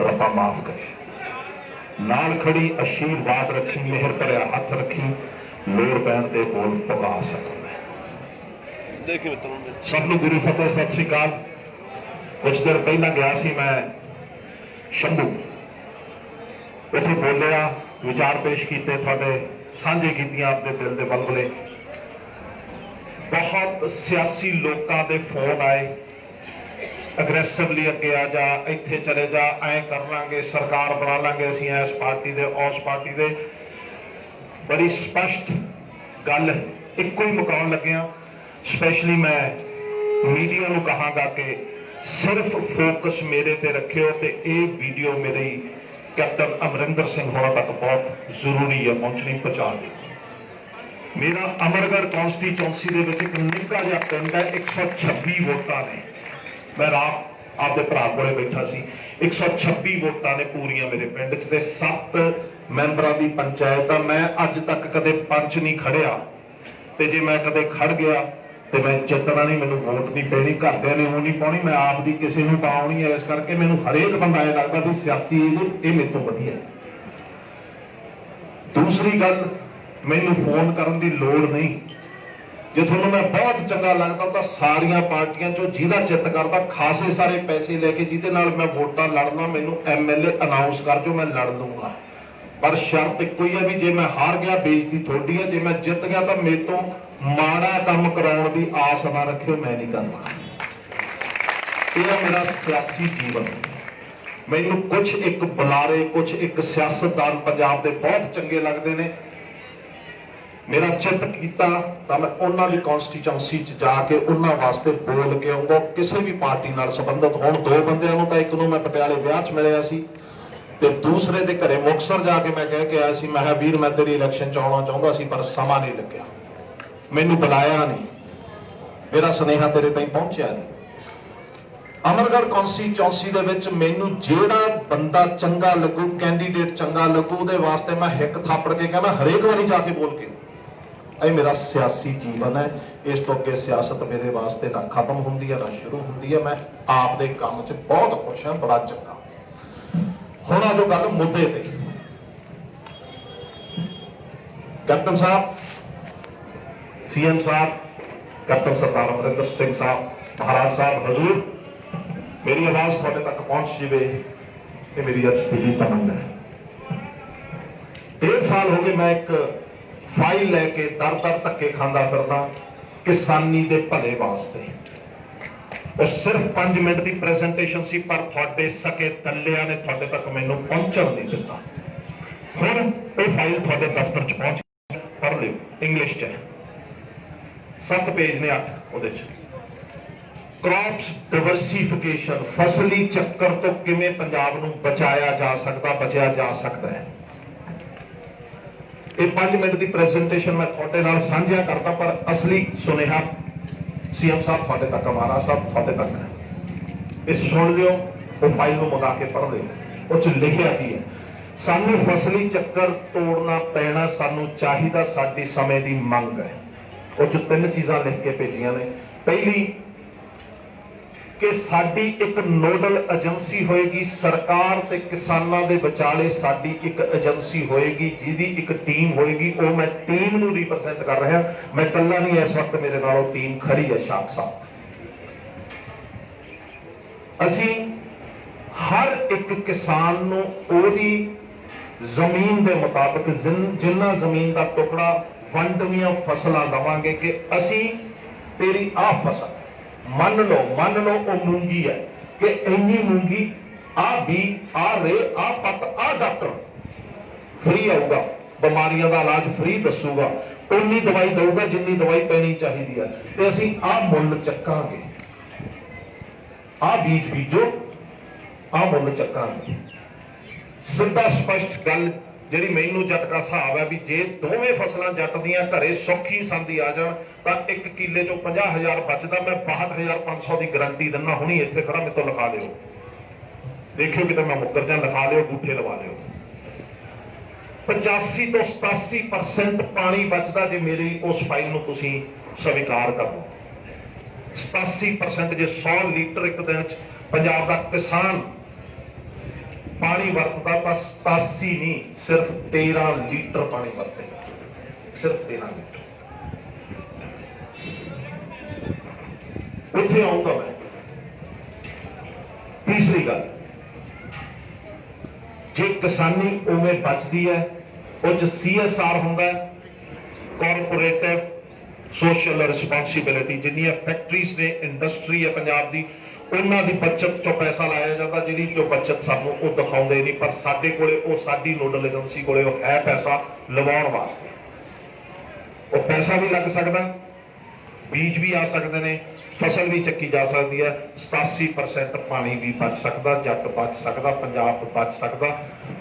ਰੱਬਾ ਮਾਫ ਕਰੇ। ਨਾਲ ਖੜੀ ਆਸ਼ੀਰਵਾਦ ਰੱਖੀ, ਮਿਹਰ ਭਰਿਆ ਹੱਥ ਰੱਖੀ, ਲੋੜ ਪੈਣ ਤੇ ਬੋਲ ਪਵਾ ਸਕਦਾ। ਸਭ ਨੂੰ ਗੁਰੂ ਫਤਿਹ, ਸਤਿ ਸ੍ਰੀ ਅਕਾਲ। ਕੁਝ ਦਿਨ ਪਹਿਲਾਂ ਗਿਆ ਸੀ ਮੈਂ ਸ਼ੰਭੂ, ਉੱਥੇ ਬੋਲਿਆ, ਵਿਚਾਰ ਪੇਸ਼ ਕੀਤੇ, ਤੁਹਾਡੇ ਸਾਂਝੇ ਕੀਤੀਆਂ ਆਪਣੇ ਦਿਲ ਦੇ ਬਲਬਲੇ। ਬਹੁਤ ਸਿਆਸੀ ਲੋਕਾਂ ਦੇ ਫੋਨ ਆਏ, ਅਗਰੈਸਿਵਲੀ ਅੱਗੇ ਆ ਜਾ, ਇੱਥੇ ਚਲੇ ਜਾ, ਐਂ ਕਰ ਲਾਂਗੇ, ਸਰਕਾਰ ਬਣਾ ਲਾਂਗੇ ਅਸੀਂ ਇਸ ਪਾਰਟੀ ਦੇ ਉਸ ਪਾਰਟੀ ਦੇ। ਬੜੀ ਸਪਸ਼ਟ ਗੱਲ ਇੱਕੋ ਹੀ ਮੁਕਾਉਣ ਲੱਗਿਆ। ਸਪੈਸ਼ਲੀ ਮੈਂ ਮੀਡੀਆ ਨੂੰ ਕਹਾਂਗਾ ਕਿ ਸਿਰਫ ਫੋਕਸ ਮੇਰੇ ਤੇ ਰੱਖਿਓ ਤੇ ਇਹ ਵੀਡੀਓ ਮੇਰੀ ਕੈਪਟਨ ਅਮਰਿੰਦਰ ਸਿੰਘ ਹੋਰਾਂ ਤੱਕ ਬਹੁਤ ਜ਼ਰੂਰੀ ਹੈ ਪਹੁੰਚਣੀ, ਪਹੁੰਚਾ ਦਿਓ। ਮੇਰਾ ਅਮਰਗੜ੍ਹ ਕੌਂਸਟੀਚੁਐਂਸੀ ਦੇ ਵਿੱਚ ਇੱਕ ਨਿੱਕਾ ਜਿਹਾ ਪਿੰਡ ਹੈ, 126 ਵੋਟਾਂ ਨੇ। ਮੈਂ ਰਾਤ ਆਪਦੇ ਭਰਾ ਕੋਲੇ ਬੈਠਾ ਸੀ, 126 ਵੋਟਾਂ ਨੇ ਪੂਰੀਆਂ ਮੇਰੇ ਪਿੰਡ 'ਚ ਤੇ 7 ਮੈਂਬਰਾਂ ਦੀ ਪੰਚਾਇਤ ਆ। ਮੈਂ ਅੱਜ ਤੱਕ ਕਦੇ ਪੰਚ ਨਹੀਂ ਖੜਿਆ ਤੇ ਜੇ ਮੈਂ ਕਦੇ ਖੜ ਗਿਆ ਤੇ ਮੈਂ ਜਿੱਤਣਾ ਨਹੀਂ, ਮੈਨੂੰ ਵੋਟ ਨਹੀਂ ਪੈਣੀ, ਘਰਦਿਆਂ ਨੇ ਉਹ ਨਹੀਂ ਪਾਉਣੀ, ਮੈਂ ਆਪ ਦੀ ਕਿਸੇ ਨੂੰ ਪਾਉਣੀ ਹੈ। ਇਸ ਕਰਕੇ ਮੈਨੂੰ ਹਰੇਕ ਬੰਦਾ ਇਹ ਲੱਗਦਾ ਵੀ ਸਿਆਸੀ ਇਹ ਮੇਰੇ ਤੋਂ ਵਧੀਆ। ਦੂਸਰੀ ਗੱਲ, ਮੈਨੂੰ ਫੋਨ ਕਰਨ ਦੀ ਲੋੜ ਨਹੀਂ। ਜੇ ਤੁਹਾਨੂੰ ਮੈਂ ਬਹੁਤ ਚੰਗਾ ਲੱਗਦਾ ਤਾਂ ਸਾਰੀਆਂ ਪਾਰਟੀਆਂ 'ਚੋਂ ਜਿਹਦਾ ਚਿੱਤ ਕਰਦਾ ਖਾਸੇ ਸਾਰੇ ਪੈਸੇ ਲੈ ਕੇ ਜਿਹਦੇ ਨਾਲ ਮੈਂ ਵੋਟਾਂ ਲੜਨਾ, ਮੈਨੂੰ ਐਮਐਲਏ ਅਨਾਉਂਸ ਕਰ ਜੋ, ਮੈਂ ਲੜ ਲੂੰਗਾ। ਪਰ ਸ਼ਰਤ ਇੱਕੋ ਹੀ ਹੈ ਵੀ ਜੇ ਮੈਂ ਹਾਰ ਗਿਆ ਬੇਇੱਜ਼ਤੀ ਤੁਹਾਡੀ ਹੈ, ਜੇ ਮੈਂ ਜਿੱਤ ਗਿਆ ਤਾਂ ਮੇਰੇ ਤੋਂ ਮਾੜਾ ਕੰਮ ਕਰਾਉਣ ਦੀ ਆਸ ਨਾ ਰੱਖਿਓ, ਮੈਂ ਨਹੀਂ ਕਰਨਾ। ਇਹ ਹੈ ਮੇਰਾ ਸਿਆਸੀ ਜੀਵਨ। ਮੈਨੂੰ ਕੁਝ ਇੱਕ ਬੁਲਾਰੇ, ਕੁਝ ਇੱਕ ਸਿਆਸਤਦਾਨ ਪੰਜਾਬ ਦੇ ਬਹੁਤ ਚੰਗੇ ਲੱਗਦੇ ਨੇ। ਮੇਰਾ ਚਿੱਤ ਕੀਤਾ ਤਾਂ ਮੈਂ ਉਹਨਾਂ ਦੀ ਕੌਂਸਟੀਚੁਐਂਸੀ 'ਚ ਜਾ ਕੇ ਉਹਨਾਂ ਵਾਸਤੇ ਬੋਲ ਕੇ ਆਊਂਗਾ, ਕਿਸੇ ਵੀ ਪਾਰਟੀ ਨਾਲ ਸੰਬੰਧਿਤ ਹੋਣ। 2 ਬੰਦਿਆਂ ਨੂੰ ਤਾਂ, ਇੱਕ ਨੂੰ ਮੈਂ ਪਟਿਆਲੇ ਵਿਆਹ 'ਚ ਮਿਲਿਆ ਸੀ ਤੇ ਦੂਸਰੇ ਦੇ ਘਰੇ ਮੁਕਤਸਰ ਜਾ ਕੇ ਮੈਂ ਕਹਿ ਕੇ ਆਇਆ ਸੀ, ਮੈਂ ਕਿਹਾ ਵੀਰ ਮੈਂ ਤੇਰੀ ਇਲੈਕਸ਼ਨ 'ਚ ਆਉਣਾ ਚਾਹੁੰਦਾ ਸੀ ਪਰ ਸਮਾਂ ਨਹੀਂ ਲੱਗਿਆ, ਮੈਨੂੰ ਬੁਲਾਇਆ ਨਹੀਂ, ਮੇਰਾ ਸੁਨੇਹਾ ਤੇਰੇ ਤਾਈਂ ਪਹੁੰਚਿਆ ਨਹੀਂ। ਅਮਰਗੜ੍ਹ ਕੌਂਸਟੀਚੁਐਂਸੀ ਦੇ ਵਿੱਚ ਮੈਨੂੰ ਜਿਹੜਾ ਬੰਦਾ ਚੰਗਾ ਲੱਗੂ, ਕੈਂਡੀਡੇਟ ਚੰਗਾ ਲੱਗੂ, ਉਹਦੇ ਵਾਸਤੇ ਮੈਂ ਹਿੱਕ ਥਾਪੜ ਕੇ ਕਹਿੰਦਾ ਹਰੇਕ ਵਾਰੀ ਜਾ ਕੇ ਬੋਲ ਕੇ। ਇਹ ਮੇਰਾ ਸਿਆਸੀ ਜੀਵਨ ਹੈ। ਇਸ ਤੋਂ ਅੱਗੇ ਸਿਆਸਤ ਮੇਰੇ ਵਾਸਤੇ ਨਾ ਖਤਮ ਹੁੰਦੀ ਹੈ ਨਾ ਸ਼ੁਰੂ ਹੁੰਦੀ ਹੈ। ਮੈਂ ਆਪ ਦੇ ਕੰਮ 'ਚ ਬਹੁਤ ਖੁਸ਼ ਹਾਂ, ਬੜਾ ਚੰਗਾ। ਹੁਣ ਆ ਜੋ ਗੱਲ ਮੁੱਦੇ ਤੇ, ਕੈਪਟਨ ਸਾਹਿਬ, ਸੀਐਮ ਸਾਹਿਬ, ਕੈਪਟਨ ਸਰਦਾਰ ਅਮਰਿੰਦਰ ਸਿੰਘ ਸਾਹਿਬ, ਮਹਾਰਾਜ ਸਾਹਿਬ, ਹਜ਼ੂਰ, ਮੇਰੀ ਆਵਾਜ਼ ਤੁਹਾਡੇ ਤੱਕ ਪਹੁੰਚ ਜਾਵੇ ਇਹ ਮੇਰੀ ਅੱਜ ਦਿਲੀ ਤਮੰਨਾ ਹੈ। 1.5 ਸਾਲ ਹੋ ਗਏ ਮੈਂ ਇੱਕ ਫਾਈਲ ਲੈ ਕੇ ਦਰ-ਦਰ ਧੱਕੇ ਖਾਂਦਾ ਫਿਰਦਾ ਕਿਸਾਨੀ ਦੇ ਭਲੇ ਵਾਸਤੇ। ਉਹ ਸਿਰਫ 5 ਮਿੰਟ ਦੀ ਪ੍ਰੈਜ਼ੈਂਟੇਸ਼ਨ ਸੀ ਪਰ ਤੁਹਾਡੇ ਸਕੇ ਤੱਲਿਆਂ ਨੇ ਤੁਹਾਡੇ ਤੱਕ ਮੈਨੂੰ ਪਹੁੰਚਣ ਨਹੀਂ ਦਿੱਤਾ। ਹੁਣ ਇਹ ਫਾਈਲ ਤੁਹਾਡੇ ਦਫ਼ਤਰ 'ਚ ਪਹੁੰਚ, ਪੜ੍ਹ ਲਿਓ, ਇੰਗਲਿਸ਼ 'ਚ ਹੈ, 7 ਪੇਜ ਨੇ 8 ਉਹਦੇ 'ਚ। ਕ੍ਰੌਪਸ ਡਾਇਵਰਸੀਫਿਕੇਸ਼ਨ, ਫਸਲੀ ਚੱਕਰ ਤੋਂ ਕਿਵੇਂ ਪੰਜਾਬ ਨੂੰ ਬਚਾਇਆ ਜਾ ਸਕਦਾ, ਬਚਿਆ ਜਾ ਸਕਦਾ ਹੈ। ਇਹ 5 ਮਿੰਟ ਦੀ ਪ੍ਰੈਜ਼ੈਂਟੇਸ਼ਨ ਮੈਂ ਤੁਹਾਡੇ ਨਾਲ ਸਾਂਝਾ ਕਰਦਾ ਪਰ ਅਸਲੀ ਸੁਨੇਹਾ ਸੀਐਮ ਸਾਹਿਬ ਤੁਹਾਡੇ ਤੱਕ, ਮਹਾਰਾਜ ਸਾਹਿਬ ਤੁਹਾਡੇ ਤੱਕ ਹੈ। ਇਹ ਸੁਣ ਲਿਓ, ਉਹ ਫਾਈਲ ਨੂੰ ਮੰਗਾ ਕੇ ਪੜ੍ਹ ਲਿਓ। ਉਹ 'ਚ ਲਿਖਿਆ ਕੀ ਹੈ, ਸਾਨੂੰ ਫਸਲੀ ਚੱਕਰ ਤੋੜਨਾ ਪੈਣਾ, ਸਾਨੂੰ ਚਾਹੀਦਾ, ਸਾਡੀ ਸਮੇਂ ਦੀ ਮੰਗ ਹੈ। ਉਹ 'ਚ 3 ਚੀਜ਼ਾਂ ਲਿਖ ਕੇ ਭੇਜੀਆਂ ਨੇ। ਪਹਿਲੀ ਕਿ ਸਾਡੀ ਇੱਕ ਨੋਡਲ ਏਜੰਸੀ ਹੋਏਗੀ, ਸਰਕਾਰ ਤੇ ਕਿਸਾਨਾਂ ਦੇ ਵਿਚਾਲੇ ਸਾਡੀ ਇੱਕ ਏਜੰਸੀ ਹੋਏਗੀ ਜਿਹਦੀ ਇੱਕ ਟੀਮ ਹੋਏਗੀ। ਉਹ ਮੈਂ ਟੀਮ ਨੂੰ ਰਿਪਰੈਜ਼ੈਂਟ ਕਰ ਰਿਹਾ, ਮੈਂ ਇਕੱਲਾ ਨਹੀਂ। ਇਸ ਵਕਤ ਮੇਰੇ ਨਾਲ ਉਹ ਟੀਮ ਖੜੀ ਹੈ, ਸ਼ਾਖ ਸਾਹਿਬ। ਅਸੀਂ ਹਰ ਇੱਕ ਕਿਸਾਨ ਨੂੰ ਉਹਦੀ ਜ਼ਮੀਨ ਦੇ ਮੁਤਾਬਕ ਜਿੰਨਾ ਜ਼ਮੀਨ ਦਾ ਟੁਕੜਾ ਵੰਡਵੀਆਂ ਫਸਲਾਂ ਦਵਾਂਗੇ ਕਿ ਅਸੀਂ ਤੇਰੀ ਆਹ ਫਸਲ ਮੰਨ ਲਓ ਉਹ ਮੂੰਗੀ ਹੈ ਕਿ ਇੰਨੀ ਮੂੰਗੀ, ਆਹ ਬੀ, ਆਹ ਰੇ, ਆਹ ਪੱਤ, ਆਹ ਡਾਕਟਰ ਫ੍ਰੀ ਆਊਗਾ, ਬਿਮਾਰੀਆਂ ਦਾ ਇਲਾਜ ਫ੍ਰੀ ਦੱਸੂਗਾ, ਉਨੀ ਦਵਾਈ ਦਊਗਾ ਜਿੰਨੀ ਦਵਾਈ ਪੈਣੀ ਚਾਹੀਦੀ ਹੈ ਤੇ ਅਸੀਂ ਆਹ ਮੁੱਲ ਚੱਕਾਂਗੇ, ਆਹ ਬੀਜ ਬੀਜੋ, ਆਹ ਮੁੱਲ ਚੱਕਾਂਗੇ। ਸਿੱਧਾ ਸਪਸ਼ਟ ਗੱਲ ਜਿਹੜੀ ਮੈਨੂੰ ਜੱਟ ਦਾ ਹਿਸਾਬ ਹੈ ਵੀ ਜੇ ਦੋਵੇਂ ਫਸਲਾਂ ਜੱਟ ਦੀਆਂ ਘਰੇ ਸੌਖੀ ਸੰਦੀ ਆ ਜਾਣ ਤਾਂ 1 ਕਿੱਲੇ ਚੋਂ 50,000 ਬਚਦਾ। ਮੈਂ 62,500 ਦੀ ਗਰੰਟੀ ਦਿੰਦਾ, ਹੁਣੀ ਇੱਥੇ ਖੜਾ, ਮੇਰੇ ਤੋਂ ਲਿਖਾ ਲਿਓ, ਦੇਖਿਓ ਕਿਤੇ ਮੈਂ ਮੁੱਕਰ ਜਾਂ, ਲਿਖਾ ਲਿਓ, ਗੂਠੇ ਲਵਾ ਲਿਓ। 85 ਤੋਂ 87% ਪਾਣੀ ਬਚਦਾ ਜੇ ਮੇਰੀ ਉਸ ਫਾਈਲ ਨੂੰ ਤੁਸੀਂ ਸਵੀਕਾਰ ਕਰ ਲਓ। 87% ਜੇ 100 ਲੀਟਰ ਇੱਕ ਦਿਨ 'ਚ ਪੰਜਾਬ ਦਾ ਕਿਸਾਨ ਪਾਣੀ ਵਰਤਦਾ ਤਾਂ 87 ਨਹੀਂ, ਸਿਰਫ 13 ਲੀਟਰ ਪਾਣੀ ਵਰਤੇਗਾ, ਸਿਰਫ 13 ਲੀਟਰ। ਉੱਥੇ ਆਉਂਗਾ ਮੈਂ। ਤੀਸਰੀ ਗੱਲ, ਜੇ ਕਿਸਾਨੀ ਉਵੇਂ ਬਚਦੀ ਹੈ, ਉਹ 'ਚ CSR ਹੁੰਦਾ ਹੈ, ਕਾਰਪੋਰੇਟਿਵ ਸੋਸ਼ਲ ਰਿਸਪੌਂਸਿਬਿਲਿਟੀ। ਜਿੰਨੀਆਂ ਫੈਕਟਰੀਜ਼ ਨੇ, ਇੰਡਸਟਰੀ ਹੈ ਪੰਜਾਬ ਦੀ, ਉਹਨਾਂ ਦੀ ਬੱਚਤ ਚੋਂ ਪੈਸਾ ਲਾਇਆ ਜਾਂਦਾ, ਜਿਹੜੀ ਜੋ ਬੱਚਤ ਸਾਨੂੰ ਉਹ ਦਿਖਾਉਂਦੇ ਨਹੀਂ, ਪਰ ਸਾਡੇ ਕੋਲੇ ਉਹ, ਸਾਡੀ ਨੋਡਲ ਏਜੰਸੀ ਕੋਲੇ ਉਹ ਹੈ ਪੈਸਾ ਲਵਾਉਣ ਵਾਸਤੇ। ਉਹ ਪੈਸਾ ਵੀ ਲੱਗ ਸਕਦਾ, ਬੀਜ ਵੀ ਆ ਸਕਦੇ ਨੇ, ਫਸਲ ਵੀ ਚੱਕੀ ਜਾ ਸਕਦੀ ਹੈ, 87% ਪਾਣੀ ਵੀ ਬਚ ਸਕਦਾ, ਜੱਟ ਬਚ ਸਕਦਾ, ਪੰਜਾਬ ਬਚ ਸਕਦਾ।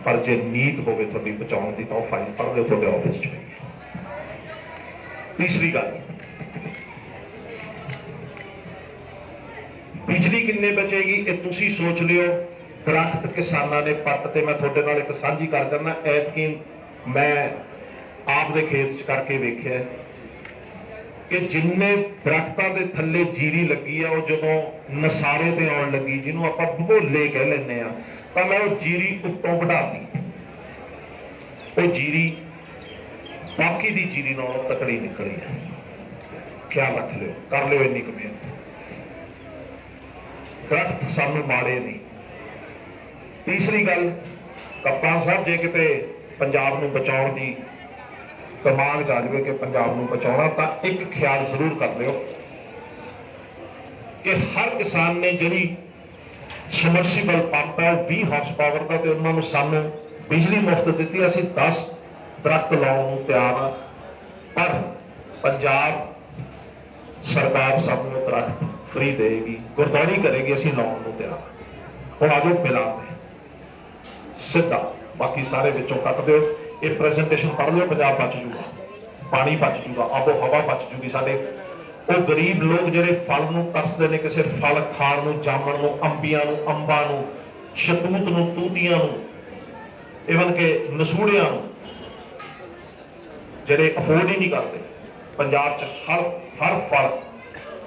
ਪਰ ਜੇ ਨੀਤ ਹੋਵੇ ਤੁਹਾਡੀ ਬਚਾਉਣ ਦੀ ਤਾਂ ਉਹ ਫਾਈਲ ਪੜ੍ਹ ਲਿਓ, ਤੁਹਾਡੇ ਆਫਿਸ 'ਚ ਪਈ ਹੈ। ਤੀਸਰੀ ਗੱਲ, ਬਿਜਲੀ ਕਿੰਨੇ ਬਚੇਗੀ ਇਹ ਤੁਸੀਂ ਸੋਚ ਲਿਓ। ਦਰਖਤ ਕਿਸਾਨਾਂ ਨੇ ਪੱਟ ਤੇ ਮੈਂ ਤੁਹਾਡੇ ਨਾਲ ਇੱਕ ਸਾਂਝੀ ਕਰ ਦਿੰਦਾ। ਐਤਕੀ ਮੈਂ ਆਪ ਦੇ ਖੇਤ 'ਚ ਕਰਕੇ ਵੇਖਿਆ ਕਿ ਜਿੰਨੇ ਦਰਖਤਾਂ ਦੇ ਥੱਲੇ ਜੀਰੀ ਲੱਗੀ ਆ, ਉਹ ਜਦੋਂ ਨਸਾਰੇ ਤੇ ਆਉਣ ਲੱਗੀ, ਜਿਹਨੂੰ ਆਪਾਂ ਭੋਲੇ ਕਹਿ ਲੈਂਦੇ ਆ, ਤਾਂ ਮੈਂ ਉਹ ਜੀਰੀ ਉੱਤੋਂ ਵਧਾਤੀ। ਉਹ ਜੀਰੀ ਬਾਕੀ ਦੀ ਜੀਰੀ ਨਾਲੋਂ ਤਕੜੀ ਨਿਕਲੀ ਹੈ। ਖਿਆਲ ਰੱਖ ਲਿਓ, ਕਰ ਲਿਓ ਇੰਨੀ ਕੁ ਮਿਹਨਤ। ਦਰਖਤ ਸਾਨੂੰ ਮਾੜੇ ਨਹੀਂ। ਤੀਸਰੀ ਗੱਲ, ਕਪਤਾਨ ਸਾਹਿਬ, ਜੇ ਕਿਤੇ ਪੰਜਾਬ ਨੂੰ ਬਚਾਉਣ ਦੀ ਦਿਮਾਗ 'ਚ ਆ ਜਾਵੇ ਕਿ ਪੰਜਾਬ ਨੂੰ ਬਚਾਉਣਾ, ਤਾਂ ਇੱਕ ਖਿਆਲ ਜ਼ਰੂਰ ਕਰ ਲਿਓ ਕਿ ਹਰ ਕਿਸਾਨ ਨੇ ਜਿਹੜੀ ਸਮਰਸੀਬਲ ਪੰਪ ਹੈ ਉਹ 20 ਹਾਰਸ ਪਾਵਰ ਦਾ, ਤੇ ਉਹਨਾਂ ਨੂੰ ਸਾਨੂੰ ਬਿਜਲੀ ਮੁਫਤ ਦਿੱਤੀ। ਅਸੀਂ 10 ਦਰਖਤ ਲਾਉਣ ਨੂੰ ਤਿਆਰ ਹਾਂ, ਪਰ ਪੰਜਾਬ ਸਰਕਾਰ ਸਾਨੂੰ ਦਰਖਤ ਫ੍ਰੀ ਦੇਗੀ, ਗੁਰਦੌੜੀ ਕਰੇਗੀ, ਅਸੀਂ ਲਾਉਣ ਨੂੰ ਤਿਆਰ। ਹੁਣ ਆਜੋ ਮਿਲਾਂਗੇ ਸਿੱਧਾ, ਬਾਕੀ ਸਾਰੇ ਵਿੱਚੋਂ ਕੱਟ ਦਿਓ। ਇਹ ਪ੍ਰੈਜ਼ੈਂਟੇਸ਼ਨ ਪੜ੍ਹ ਲਿਓ, ਪੰਜਾਬ ਬਚ ਜੂਗਾ, ਪਾਣੀ ਬਚ ਜੂਗਾ, ਆਬੋ ਹਵਾ ਬਚ ਜੂਗੀ। ਸਾਡੇ ਉਹ ਗਰੀਬ ਲੋਕ ਜਿਹੜੇ ਫਲ ਨੂੰ ਤਰਸਦੇ ਨੇ, ਕਿਸੇ ਫਲ ਖਾਣ ਨੂੰ, ਜਾਮਣ ਨੂੰ, ਅੰਬੀਆਂ ਨੂੰ, ਅੰਬਾਂ ਨੂੰ, ਸ਼ਤੂਤ ਨੂੰ, ਤੂਤੀਆਂ ਨੂੰ, ਇਵਨ ਕਿ ਨਸੂੜਿਆਂ ਨੂੰ, ਜਿਹੜੇ ਅਫੋਰਡ ਹੀ ਨਹੀਂ ਕਰਦੇ, ਪੰਜਾਬ 'ਚ ਹਰ ਫਲ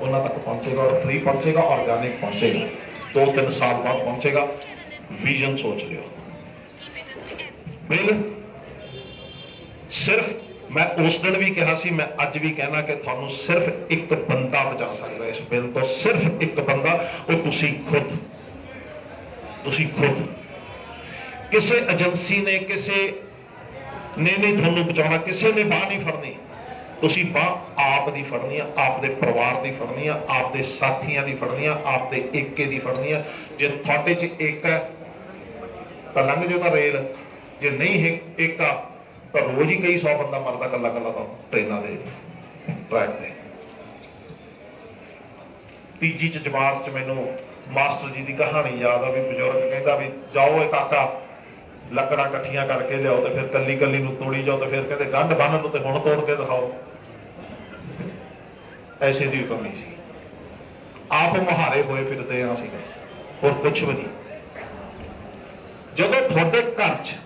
ਉਹਨਾਂ ਤੱਕ ਪਹੁੰਚੇਗਾ, ਔਰ ਫ੍ਰੀ ਪਹੁੰਚੇਗਾ, ਆਰਗੈਨਿਕ ਪਹੁੰਚੇਗਾ, 2-3 ਸਾਲ ਬਾਅਦ ਪਹੁੰਚੇਗਾ। ਵਿਜ਼ਨ ਸੋਚ ਲਿਓ। ਬਿੱਲ ਸਿਰਫ ਮੈਂ ਉਸ ਦਿਨ ਵੀ ਕਿਹਾ ਸੀ, ਮੈਂ ਅੱਜ ਵੀ ਕਹਿਣਾ ਕਿ ਤੁਹਾਨੂੰ ਸਿਰਫ ਇੱਕ ਬੰਦਾ ਬਚਾ ਸਕਦਾ ਇਸ ਬਿੱਲ ਤੋਂ, ਸਿਰਫ ਇੱਕ ਬੰਦਾ, ਉਹ ਤੁਸੀਂ ਖੁਦ। ਤੁਸੀਂ ਖੁਦ। ਕਿਸੇ ਏਜੰਸੀ ਨੇ, ਕਿਸੇ ਨੇ ਨਹੀਂ ਤੁਹਾਨੂੰ ਬਚਾਉਣਾ, ਕਿਸੇ ਨੇ ਬਾਹ ਨਹੀਂ ਫੜਨੀ। ਤੁਸੀਂ ਬਾਹ ਆਪ ਦੀ ਫੜਨੀ ਆ, ਆਪ ਦੇ ਪਰਿਵਾਰ ਦੀ ਫੜਨੀ ਆ, ਆਪ ਦੇ ਸਾਥੀਆਂ ਦੀ ਫੜਨੀ ਆ, ਆਪ ਦੇ ਏਕੇ ਦੀ ਫੜਨੀ ਆ। ਜੇ ਤੁਹਾਡੇ 'ਚ ਏਕਾ ਹੈ ਤਾਂ ਲੰਘ ਜਾਓ ਤਾਂ ਰੇਲ, ਜੇ ਨਹੀਂ ਹੈ ਏਕਾ ਤਾਂ ਰੋਜ਼ ਹੀ ਕਈ 100 ਬੰਦਾ ਮਰਦਾ ਕੱਲਾ ਕੱਲਾ ਤਾਂ ਟ੍ਰੇਨਾਂ ਦੇ ਟਰੈਕ ਤੇ। ਤੀਜੀ 'ਚ ਜਮਾਤ 'ਚ ਮੈਨੂੰ ਮਾਸਟਰ ਜੀ ਦੀ ਕਹਾਣੀ ਯਾਦ ਆ ਵੀ ਬਜ਼ੁਰਗ ਕਹਿੰਦਾ ਵੀ ਜਾਓ ਇਹ ਕਾਕਾ ਲੱਕੜਾਂ ਇਕੱਠੀਆਂ ਕਰਕੇ ਲਿਆਓ, ਤੇ ਫਿਰ ਕੱਲੀ ਕੱਲੀ ਨੂੰ ਤੋੜੀ ਜਾਓ, ਤੇ ਫਿਰ ਕਹਿੰਦੇ ਗੰਢ ਬੰਨ੍ਹ ਨੂੰ ਤੇ ਹੁਣ ਤੋੜ ਕੇ ਦਿਖਾਓ। ਐਸੇ ਦੀ ਕਮੀ ਸੀ। ਆਪ ਮੁਹਾਰੇ ਹੋਏ ਫਿਰਦੇ ਆ ਅਸੀਂ, ਹੋਰ ਕੁਛ ਵੀ ਨਹੀਂ। ਜਦੋਂ ਤੁਹਾਡੇ ਘਰ 'ਚ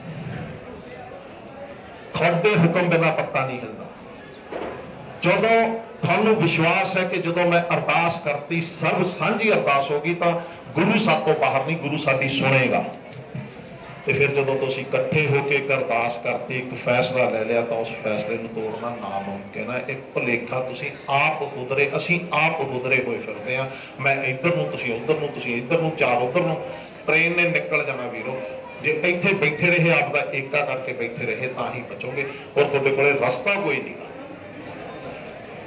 ਤੁਹਾਡੇ ਹੁਕਮ ਬਿਨਾਂ ਪੱਤਾ ਨਹੀਂ ਹਿਲਦਾ, ਜਦੋਂ ਤੁਹਾਨੂੰ ਵਿਸ਼ਵਾਸ ਹੈ ਕਿ ਜਦੋਂ ਮੈਂ ਅਰਦਾਸ ਕਰਤੀ ਸਰਬ ਸਾਂਝੀ ਅਰਦਾਸ ਹੋ ਗਈ, ਤਾਂ ਗੁਰੂ ਸਾਤੋਂ ਬਾਹਰ ਨਹੀਂ, ਗੁਰੂ ਸਾਡੀ ਸੁਣੇਗਾ। ਤੇ ਫਿਰ ਜਦੋਂ ਤੁਸੀਂ ਇਕੱਠੇ ਹੋ ਕੇ ਇੱਕ ਅਰਦਾਸ ਕਰਤੀ, ਇੱਕ ਫੈਸਲਾ ਲੈ ਲਿਆ, ਤਾਂ ਉਸ ਫੈਸਲੇ ਨੂੰ ਤੋੜਨਾ ਨਾਮੁਮਕਿਨ ਹੈ। ਇੱਕ ਭੁਲੇਖਾ ਤੁਸੀਂ ਆਪ ਹੁਦਰੇ, ਅਸੀਂ ਆਪ ਹੁਦਰੇ ਹੋਏ ਫਿਰਦੇ ਹਾਂ। ਮੈਂ ਇੱਧਰ ਨੂੰ, ਤੁਸੀਂ ਉੱਧਰ ਨੂੰ, ਤੁਸੀਂ ਇੱਧਰ ਨੂੰ, ਚਾਰ ਉੱਧਰ ਨੂੰ। ਟ੍ਰੇਨ ਨੇ ਨਿਕਲ ਜਾਣਾ ਵੀਰੋ। ਜੇ ਇੱਥੇ ਬੈਠੇ ਰਹੇ, ਆਪਦਾ ਏਕਾ ਕਰਕੇ ਬੈਠੇ ਰਹੇ, ਤਾਂ ਹੀ ਬਚੋਗੇ। ਹੋਰ ਤੁਹਾਡੇ ਕੋਲੇ ਰਸਤਾ ਕੋਈ ਨਹੀਂ।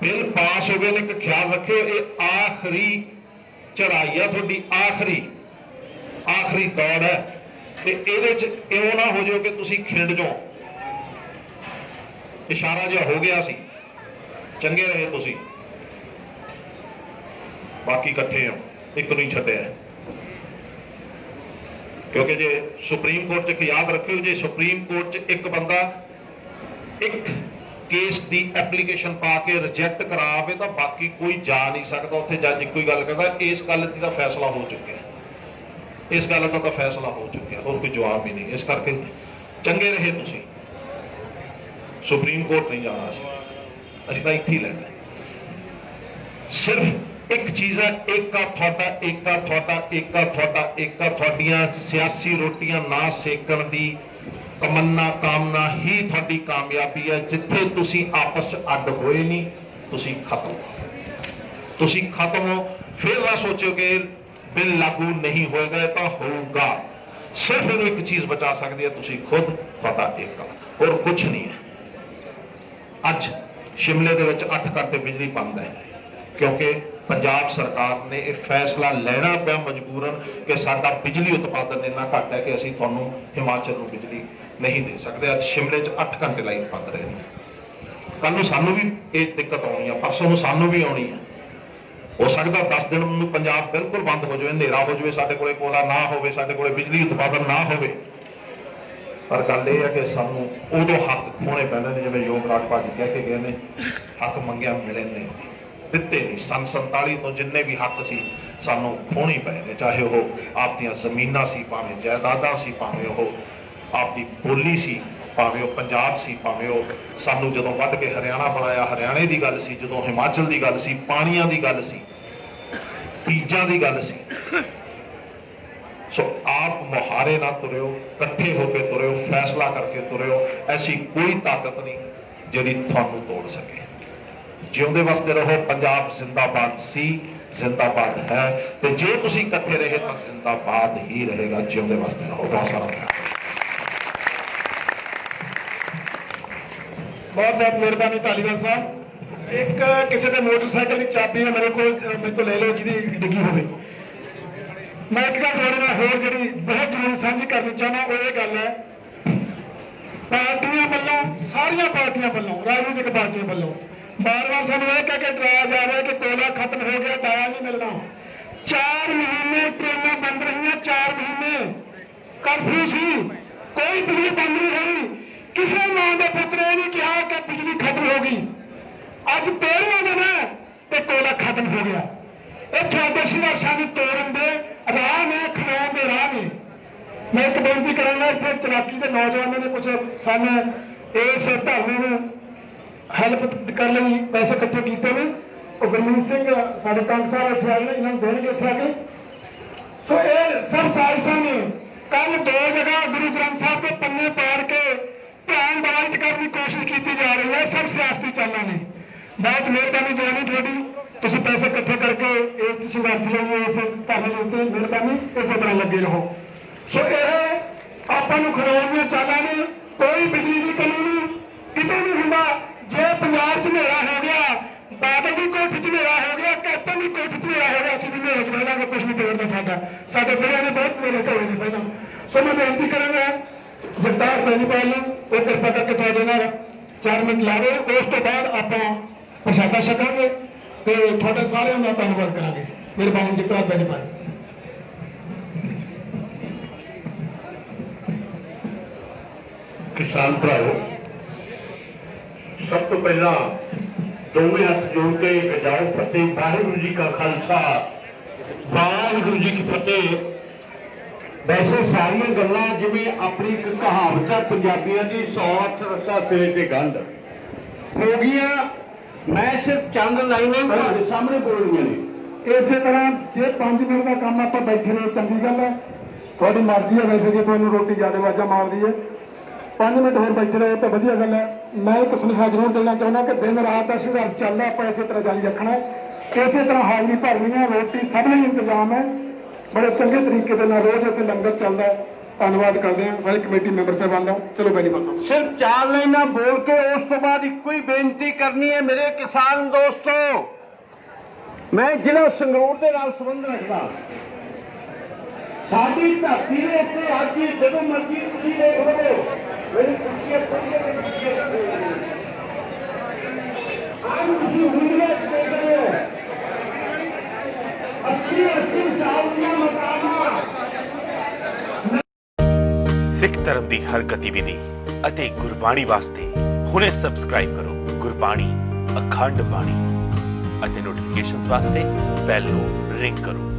ਬਿੱਲ ਪਾਸ ਹੋ ਗਏ ਨੇ, ਇੱਕ ਖਿਆਲ ਰੱਖਿਓ, ਇਹ ਆਖਰੀ ਚੜਾਈ ਆ ਤੁਹਾਡੀ, ਆਖਰੀ ਦੌੜ ਹੈ। ਤੇ ਇਹਦੇ 'ਚ ਇਉਂ ਨਾ ਹੋ ਜਾਓ ਕਿ ਤੁਸੀਂ ਖਿੰਡ ਜਾਓ। ਇਸ਼ਾਰਾ ਜਿਹਾ ਹੋ ਗਿਆ ਸੀ, ਚੰਗੇ ਰਹੇ ਤੁਸੀਂ, ਬਾਕੀ ਇਕੱਠੇ ਹੋ, ਇੱਕ ਨੂੰ ਹੀ ਛੱਡਿਆ। ਕਿਉਂਕਿ ਜੇ ਸੁਪਰੀਮ ਕੋਰਟ 'ਚ ਇੱਕ ਯਾਦ ਰੱਖਿਓ, ਜੇ ਸੁਪਰੀਮ ਕੋਰਟ 'ਚ ਇੱਕ ਬੰਦਾ ਇੱਕ ਕੇਸ ਦੀ ਐਪਲੀਕੇਸ਼ਨ ਪਾ ਕੇ ਰਿਜੈਕਟ ਕਰਾਵੇ, ਤਾਂ ਬਾਕੀ ਕੋਈ ਜਾ ਨਹੀਂ ਸਕਦਾ ਉੱਥੇ। ਜੱਜ ਇੱਕੋ ਹੀ ਗੱਲ ਕਹਿੰਦਾ, ਇਸ ਗੱਲ ਦੀ ਤਾਂ ਫੈਸਲਾ ਹੋ ਚੁੱਕਿਆ, ਇਸ ਗੱਲ ਦਾ ਤਾਂ ਫੈਸਲਾ ਹੋ ਚੁੱਕਿਆ, ਹੋਰ ਕੋਈ ਜਵਾਬ ਹੀ ਨਹੀਂ। ਇਸ ਕਰਕੇ ਚੰਗੇ ਰਹੇ ਤੁਸੀਂ, ਸੁਪਰੀਮ ਕੋਰਟ ਨਹੀਂ ਜਾਣਾ ਅਸੀਂ ਤਾਂ ਇੱਥੇ ਹੀ ਲੈਣਾ। ਸਿਰਫ ਇੱਕ ਚੀਜ਼ ਹੈ, ਏਕਾ ਤੁਹਾਡਾ, ਏਕਾ ਤੁਹਾਡਾ, ਏਕਾ ਤੁਹਾਡਾ, ਏਕਾ ਤੁਹਾਡੀਆਂ ਸਿਆਸੀ ਰੋਟੀਆਂ ਨਾ ਸੇਕਣ ਦੀ ਤਮੰਨਾ ਕਾਮਨਾ ਹੀ ਤੁਹਾਡੀ ਕਾਮਯਾਬੀ ਹੈ। ਜਿੱਥੇ ਤੁਸੀਂ ਆਪਸ 'ਚ ਅੱਡ ਹੋਏ ਨਹੀਂ, ਤੁਸੀਂ ਖਤਮ ਹੋ। ਤੁਸੀਂ ਖਤਮ ਹੋ। ਫਿਰ ਨਾ ਸੋਚੋ ਕਿ ਬਿੱਲ ਲਾਗੂ ਨਹੀਂ ਹੋਏਗਾ, ਇਹ ਤਾਂ ਹੋਊਗਾ। ਸਿਰਫ ਇਹਨੂੰ ਇੱਕ ਚੀਜ਼ ਬਚਾ ਸਕਦੀ ਹੈ, ਤੁਸੀਂ ਖੁਦ, ਤੁਹਾਡਾ ਏਕਾ, ਹੋਰ ਕੁਝ ਨਹੀਂ ਹੈ। ਅੱਜ ਸ਼ਿਮਲੇ ਦੇ ਵਿੱਚ 8 ਘੰਟੇ ਬਿਜਲੀ ਬੰਦ ਹੈ ਕਿਉਂਕਿ ਪੰਜਾਬ ਸਰਕਾਰ ਨੇ ਇਹ ਫੈਸਲਾ ਲੈਣਾ ਪਿਆ ਮਜਬੂਰਨ ਕਿ ਸਾਡਾ ਬਿਜਲੀ ਉਤਪਾਦਨ ਇੰਨਾ ਘੱਟ ਹੈ ਕਿ ਅਸੀਂ ਤੁਹਾਨੂੰ ਹਿਮਾਚਲ ਨੂੰ ਬਿਜਲੀ ਨਹੀਂ ਦੇ ਸਕਦੇ। ਅੱਜ ਸ਼ਿਮਲੇ 'ਚ 8 ਘੰਟੇ ਲਾਈਟ ਬੰਦ ਰਹੇ ਨੇ। ਕੱਲ ਨੂੰ ਸਾਨੂੰ ਵੀ ਇਹ ਦਿੱਕਤ ਆਉਣੀ ਆ, ਪਰਸੋਂ ਨੂੰ ਸਾਨੂੰ ਵੀ ਆਉਣੀ ਆ। ਹੋ ਸਕਦਾ 10 ਦਿਨ ਨੂੰ ਪੰਜਾਬ ਬਿਲਕੁਲ ਬੰਦ ਹੋ ਜਾਵੇ, ਹਨੇਰਾ ਹੋ ਜਾਵੇ, ਸਾਡੇ ਕੋਲੇ ਕੋਲਾ ਨਾ ਹੋਵੇ, ਸਾਡੇ ਕੋਲੇ ਬਿਜਲੀ ਉਤਪਾਦਨ ਨਾ ਹੋਵੇ। ਪਰ ਗੱਲ ਇਹ ਹੈ ਕਿ ਸਾਨੂੰ ਉਦੋਂ ਹੱਕ ਖੋਣੇ ਪੈਂਦੇ ਨੇ, ਜਿਵੇਂ ਯੋਗਰਾਜ ਭਾਜੀ ਕਹਿ ਕੇ ਗਏ ਨੇ, ਹੱਕ ਮੰਗਿਆ ਮਿਲੇ ਨੇ, ਦਿੱਤੇ ਨਹੀਂ। ਸੰਨ 47 ਤੋਂ ਜਿੰਨੇ ਵੀ ਹੱਕ ਸੀ ਸਾਨੂੰ ਖੋਣੇ ਪਏ ਨੇ, ਚਾਹੇ ਉਹ ਆਪਦੀਆਂ ਜ਼ਮੀਨਾਂ ਸੀ, ਭਾਵੇਂ ਜਾਇਦਾਦਾਂ ਸੀ, ਭਾਵੇਂ ਉਹ ਆਪਦੀ ਬੋਲੀ ਸੀ, ਭਾਵੇਂ ਉਹ ਪੰਜਾਬ ਸੀ, ਭਾਵੇਂ ਉਹ ਸਾਨੂੰ ਜਦੋਂ ਵੱਢ ਕੇ ਹਰਿਆਣਾ ਬਣਾਇਆ ਹਰਿਆਣੇ ਦੀ ਗੱਲ ਸੀ, ਜਦੋਂ ਹਿਮਾਚਲ ਦੀ ਗੱਲ ਸੀ, ਪਾਣੀਆਂ ਦੀ ਗੱਲ ਸੀ, ਬੀਜਾਂ ਦੀ ਗੱਲ ਸੀ। ਸੋ ਆਪ ਮੁਹਾਰੇ ਨਾ ਤੁਰਿਓ, ਇਕੱਠੇ ਹੋ ਕੇ ਤੁਰਿਓ, ਫੈਸਲਾ ਕਰਕੇ ਤੁਰਿਓ। ਐਸੀ ਕੋਈ ਤਾਕਤ ਨਹੀਂ ਜਿਹੜੀ ਤੁਹਾਨੂੰ ਤੋੜ ਸਕੇ। ਜਿਉਂਦੇ ਵਸਦੇ ਰਹੋ। ਪੰਜਾਬ ਜ਼ਿੰਦਾਬਾਦ ਸੀ, ਜ਼ਿੰਦਾਬਾਦ ਹੈ, ਤੇ ਜੇ ਤੁਸੀਂ ਇਕੱਠੇ ਰਹੇ ਤਾਂ ਜ਼ਿੰਦਾਬਾਦ ਹੀ ਰਹੇਗਾ। ਜਿਉਂਦੇ ਵਸਦੇ ਰਹੋ। ਬਹੁਤ ਸਾਰਾ ਬਹੁਤ ਬਹੁਤ ਮਿਹਰਬਾਨੀ ਧਾਲੀਵਾਲ ਸਾਹਿਬ। ਇੱਕ ਕਿਸੇ ਦੇ ਮੋਟਰਸਾਈਕਲ ਦੀ ਚਾਬੀ ਹੈ ਮੇਰੇ ਕੋਲ, ਮੇਰੇ ਤੋਂ ਲੈ ਲਓ ਜਿਹਦੀ ਡਿੱਗੀ ਹੋਵੇ। ਮੈਂ ਇੱਕ ਗੱਲ ਤੁਹਾਡੇ ਨਾਲ ਹੋਰ ਜਿਹੜੀ ਬਹੁਤ ਜ਼ਰੂਰੀ ਸਾਂਝੀ ਕਰਨੀ ਚਾਹੁੰਦਾ, ਉਹ ਇਹ ਗੱਲ ਹੈ, ਪਾਰਟੀਆਂ ਵੱਲੋਂ, ਸਾਰੀਆਂ ਪਾਰਟੀਆਂ ਵੱਲੋਂ, ਰਾਜਨੀਤਿਕ ਪਾਰਟੀਆਂ ਵੱਲੋਂ ਬਾਰ-ਬਾਰ ਸਾਨੂੰ ਇਹ ਕਹਿ ਕੇ ਡਰਾਇਆ ਜਾ ਰਿਹਾ ਕਿ ਕੋਲਾ ਖਤਮ ਹੋ ਗਿਆ, ਡਾਇਆ ਨਹੀਂ ਮਿਲਣਾ। 4 ਮਹੀਨੇ ਟ੍ਰੇਨਾਂ ਬੰਦ ਰਹੀਆਂ, 4 ਮਹੀਨੇ ਕਰਫਿਊ ਸੀ, ਕੋਈ ਬਿਜਲੀ ਬੰਦ ਨਹੀਂ ਹੋਈ। ਕਿਸੇ ਮਾਂ ਦੇ ਪੁੱਤ ਨੇ ਨਹੀਂ ਕਿਹਾ ਕਿ ਬਿਜਲੀ ਖਤਮ ਹੋ ਗਈ। ਅੱਜ 13ਵਾਂ ਦਿਨ ਹੈ ਤੇ ਕੋਲਾ ਖਤਮ ਹੋ ਗਿਆ। ਇਹ ਤੁਹਾਡੇ ਸੰਘਰਸ਼ਾਂ ਨੂੰ ਤੋੜਨ ਦੇ ਰਾਹ ਨੇ, ਖਿਲਾਉਣ ਦੇ ਰਾਹ ਨੇ। ਮੈਂ ਇੱਕ ਬੇਨਤੀ ਕਰਾਂਗਾ, ਇੱਥੇ ਚਲਾਕੀ ਦੇ ਨੌਜਵਾਨਾਂ ਨੇ ਕੁਝ ਸਾਨੂੰ ਇਸ ਧਰਨੇ ਨੂੰ ਹੈਲਪ ਕਰਨ ਲਈ ਪੈਸੇ ਇਕੱਠੇ ਕੀਤੇ ਨੇ। ਉਹ ਗੁਰਮੀਤ ਸਿੰਘ ਸਾਡੇ ਕੰਗ ਸਾਹਿਬ ਇੱਥੇ ਆਏ ਨੇ, ਇਹਨਾਂ ਨੂੰ ਦੇਣਗੇ ਇੱਥੇ ਆ ਕੇ। ਸੋ ਇਹ ਸਭ ਸਾਜ਼ਿਸ਼ਾਂ ਨੇ। ਕੱਲ 2 ਜਗ੍ਹਾ ਗੁਰੂ ਗ੍ਰੰਥ ਸਾਹਿਬ ਦੇ ਪੰਨੇ ਪਾੜ ਕੇ ਧਿਆਨ ਬਾਹਰ ਕਰਨ ਦੀ ਕੋਸ਼ਿਸ਼ ਕੀਤੀ ਜਾ ਰਹੀ ਹੈ। ਸਭ ਸਿਆਸਤੀ ਚਾਲਾਂ ਨੇ। ਬਹੁਤ ਮਿਹਰਬਾਨੀ ਜਵਾਨੀ ਤੁਹਾਡੀ, ਤੁਸੀਂ ਪੈਸੇ ਇਕੱਠੇ ਕਰਕੇ ਇਸ ਸੰਘਰਸ਼ ਲਈ, ਇਸ ਧਰਨੇ ਦੇ ਉੱਤੇ ਮਿਹਰਬਾਨੀ, ਇਸੇ ਤਰ੍ਹਾਂ ਲੱਗੇ ਰਹੋ। ਸੋ ਇਹ ਆਪਾਂ ਨੂੰ ਖੜਾਉਣ ਦੀਆਂ ਚਾਲਾਂ ਨੇ। ਕੋਈ ਬਿਜਲੀ ਦੀ ਕਮੀ ਨਹੀਂ, ਕਿਤੇ ਨਹੀਂ ਹੁੰਦਾ। ਜੇ ਪੰਜਾਬ 'ਚ ਹਨੇਰਾ ਹੋ ਗਿਆ, ਬਾਦਲ ਦੀ ਕੋਠੀ 'ਚ ਹਨੇਰਾ ਹੋ ਗਿਆ, ਕੈਪਟਨ ਦੀ ਕੋਠੀ 'ਚ ਹਨੇਰਾ ਹੋ ਗਿਆ, ਅਸੀਂ ਵੀ ਹਨੇਰੇ 'ਚ ਰਹਿ ਲਾਂਗੇ, ਕੁਛ ਨਹੀਂ ਤੋੜਦਾ ਸਾਡਾ। ਸਾਡੇ ਬੜਿਆਂ ਨੇ ਬਹੁਤ ਹਨੇਰੇ ਢੋਏ ਨੇ ਪਹਿਲਾਂ। ਸੋ ਮੈਂ ਬੇਨਤੀ ਕਰਾਂਗਾ ਜਗਤਾਰ ਬੈਨੀਪਾਲ ਨੂੰ, ਉਹ ਕਿਰਪਾ ਕਰਕੇ ਤੁਹਾਡੇ ਨਾਲ 4 ਮਿੰਟ ਲਾਵੇ। ਉਸ ਤੋਂ ਬਾਅਦ ਆਪਾਂ ਪ੍ਰਸ਼ਾਦਾ ਛਕਾਂਗੇ ਤੇ ਤੁਹਾਡੇ ਸਾਰਿਆਂ ਦਾ ਧੰਨਵਾਦ ਕਰਾਂਗੇ। ਮਿਹਰਬਾਨੀ ਜਗਤਾਰ ਬੈਨੀਪਾਲ। ਕਿਸਾਨ ਭਰਾਓ, ਸਭ ਤੋਂ ਪਹਿਲਾਂ ਦੋਵੇਂ ਹੱਥ ਜੋੜ ਕੇ ਗਜਾਓ ਫਤਿਹ। ਵਾਹਿਗੁਰੂ ਜੀ ਕਾ ਖਾਲਸਾ, ਵਾਹਿਗੁਰੂ ਜੀ ਕੀ ਫਤਿਹ। ਵੈਸੇ ਸਾਰੀਆਂ ਗੱਲਾਂ ਜਿਵੇਂ ਆਪਣੀ ਇੱਕ ਕਹਾਵਤ ਹੈ ਪੰਜਾਬੀਆਂ ਦੀ, 100 ਹੱਥ ਰੱਸਾ ਸਿਰੇ ਤੇ ਗੰਢ ਹੋ ਗਈਆਂ। ਮੈਂ ਸਿਰਫ ਚੰਦ ਲਾਈਨਾਂ ਤੁਹਾਡੇ ਸਾਹਮਣੇ ਬੋਲਣੀਆਂ ਨੇ। ਇਸੇ ਤਰ੍ਹਾਂ ਜੇ 5 ਮਿੰਟ ਦਾ ਕੰਮ ਆਪਾਂ ਬੈਠੇ ਨੇ, ਚੰਗੀ ਗੱਲ ਹੈ, ਤੁਹਾਡੀ ਮਰਜ਼ੀ ਹੈ। ਵੈਸੇ ਜੇ ਤੁਹਾਨੂੰ ਰੋਟੀ ਜ਼ਿਆਦਾ ਵਾਜਾ ਮਾਰਦੀ ਹੈ, 5 ਮਿੰਟ ਹੋਰ ਬੈਠੇ ਰਹੇ ਤਾਂ ਵਧੀਆ ਗੱਲ ਹੈ। ਮੈਂ ਇੱਕ ਸੁਨੇਹਾ ਜ਼ਰੂਰ ਦੇਣਾ ਚਾਹੁੰਦਾ ਕਿ ਦਿਨ ਰਾਤ ਦਾ ਸੰਘਰਸ਼ ਚੱਲਦਾ, ਆਪਾਂ ਇਸੇ ਤਰ੍ਹਾਂ ਜਾਰੀ ਰੱਖਣਾ ਹੈ, ਇਸੇ ਤਰ੍ਹਾਂ ਹਾਜ਼ਰੀ ਭਰਨੀ ਹੈ। ਰੋਟੀ ਸਭ ਲਈ ਇੰਤਜ਼ਾਮ ਹੈ, ਬੜੇ ਚੰਗੇ ਤਰੀਕੇ ਦੇ ਨਾਲ ਰੋਜ਼ ਇੱਥੇ ਲੰਗਰ ਚੱਲਦਾ ਹੈ। ਧੰਨਵਾਦ ਕਰਦੇ ਹਾਂ ਸਾਰੇ ਕਮੇਟੀ ਮੈਂਬਰ ਸਾਹਿਬਾਨ ਦਾ। ਚਲੋ ਬੈਨੀਪਾਲ ਸਾਹਿਬ। ਸਿਰਫ 4 ਲਾਈਨਾਂ ਬੋਲ ਕੇ ਉਸ ਤੋਂ ਬਾਅਦ ਇੱਕੋ ਹੀ ਬੇਨਤੀ ਕਰਨੀ ਹੈ। ਮੇਰੇ ਕਿਸਾਨ ਦੋਸਤੋ, ਮੈਂ ਜ਼ਿਲ੍ਹਾ ਸੰਗਰੂਰ ਦੇ ਨਾਲ ਸੰਬੰਧ ਰੱਖਦਾ। ਸਾਡੀ ਧਰਤੀ ਦੇ ਉੱਤੇ ਅੱਜ ਜਦੋਂ ਮਰਜ਼ੀ ਤੁਸੀਂ ਦੇਖ ਲਓ, ਮੇਰੀ ਕੁਰਸੀਆਂ ਖੜੀਆਂ ਨੇ, ਅੱਜ ਤੁਸੀਂ ਵੀਡੀਓ ਦੇਖ ਰਹੇ ਹੋ, 80 ਸਾਲ ਦੀਆਂ ਮਕਾਨਾਂ। ਸਿੱਖ ਧਰਮ ਦੀ ਹਰ ਗਤੀਵਿਧੀ ਅਤੇ ਗੁਰਬਾਣੀ ਵਾਸਤੇ ਹੁਣੇ ਸਬਸਕ੍ਰਾਈਬ ਕਰੋ ਗੁਰਬਾਣੀ ਅਖੰਡ ਬਾਣੀ ਅਤੇ ਨੋਟੀਫਿਕੇਸ਼ਨਸ ਵਾਸਤੇ ਬੈਲ ਨੂੰ ਰਿੰਗ ਕਰੋ।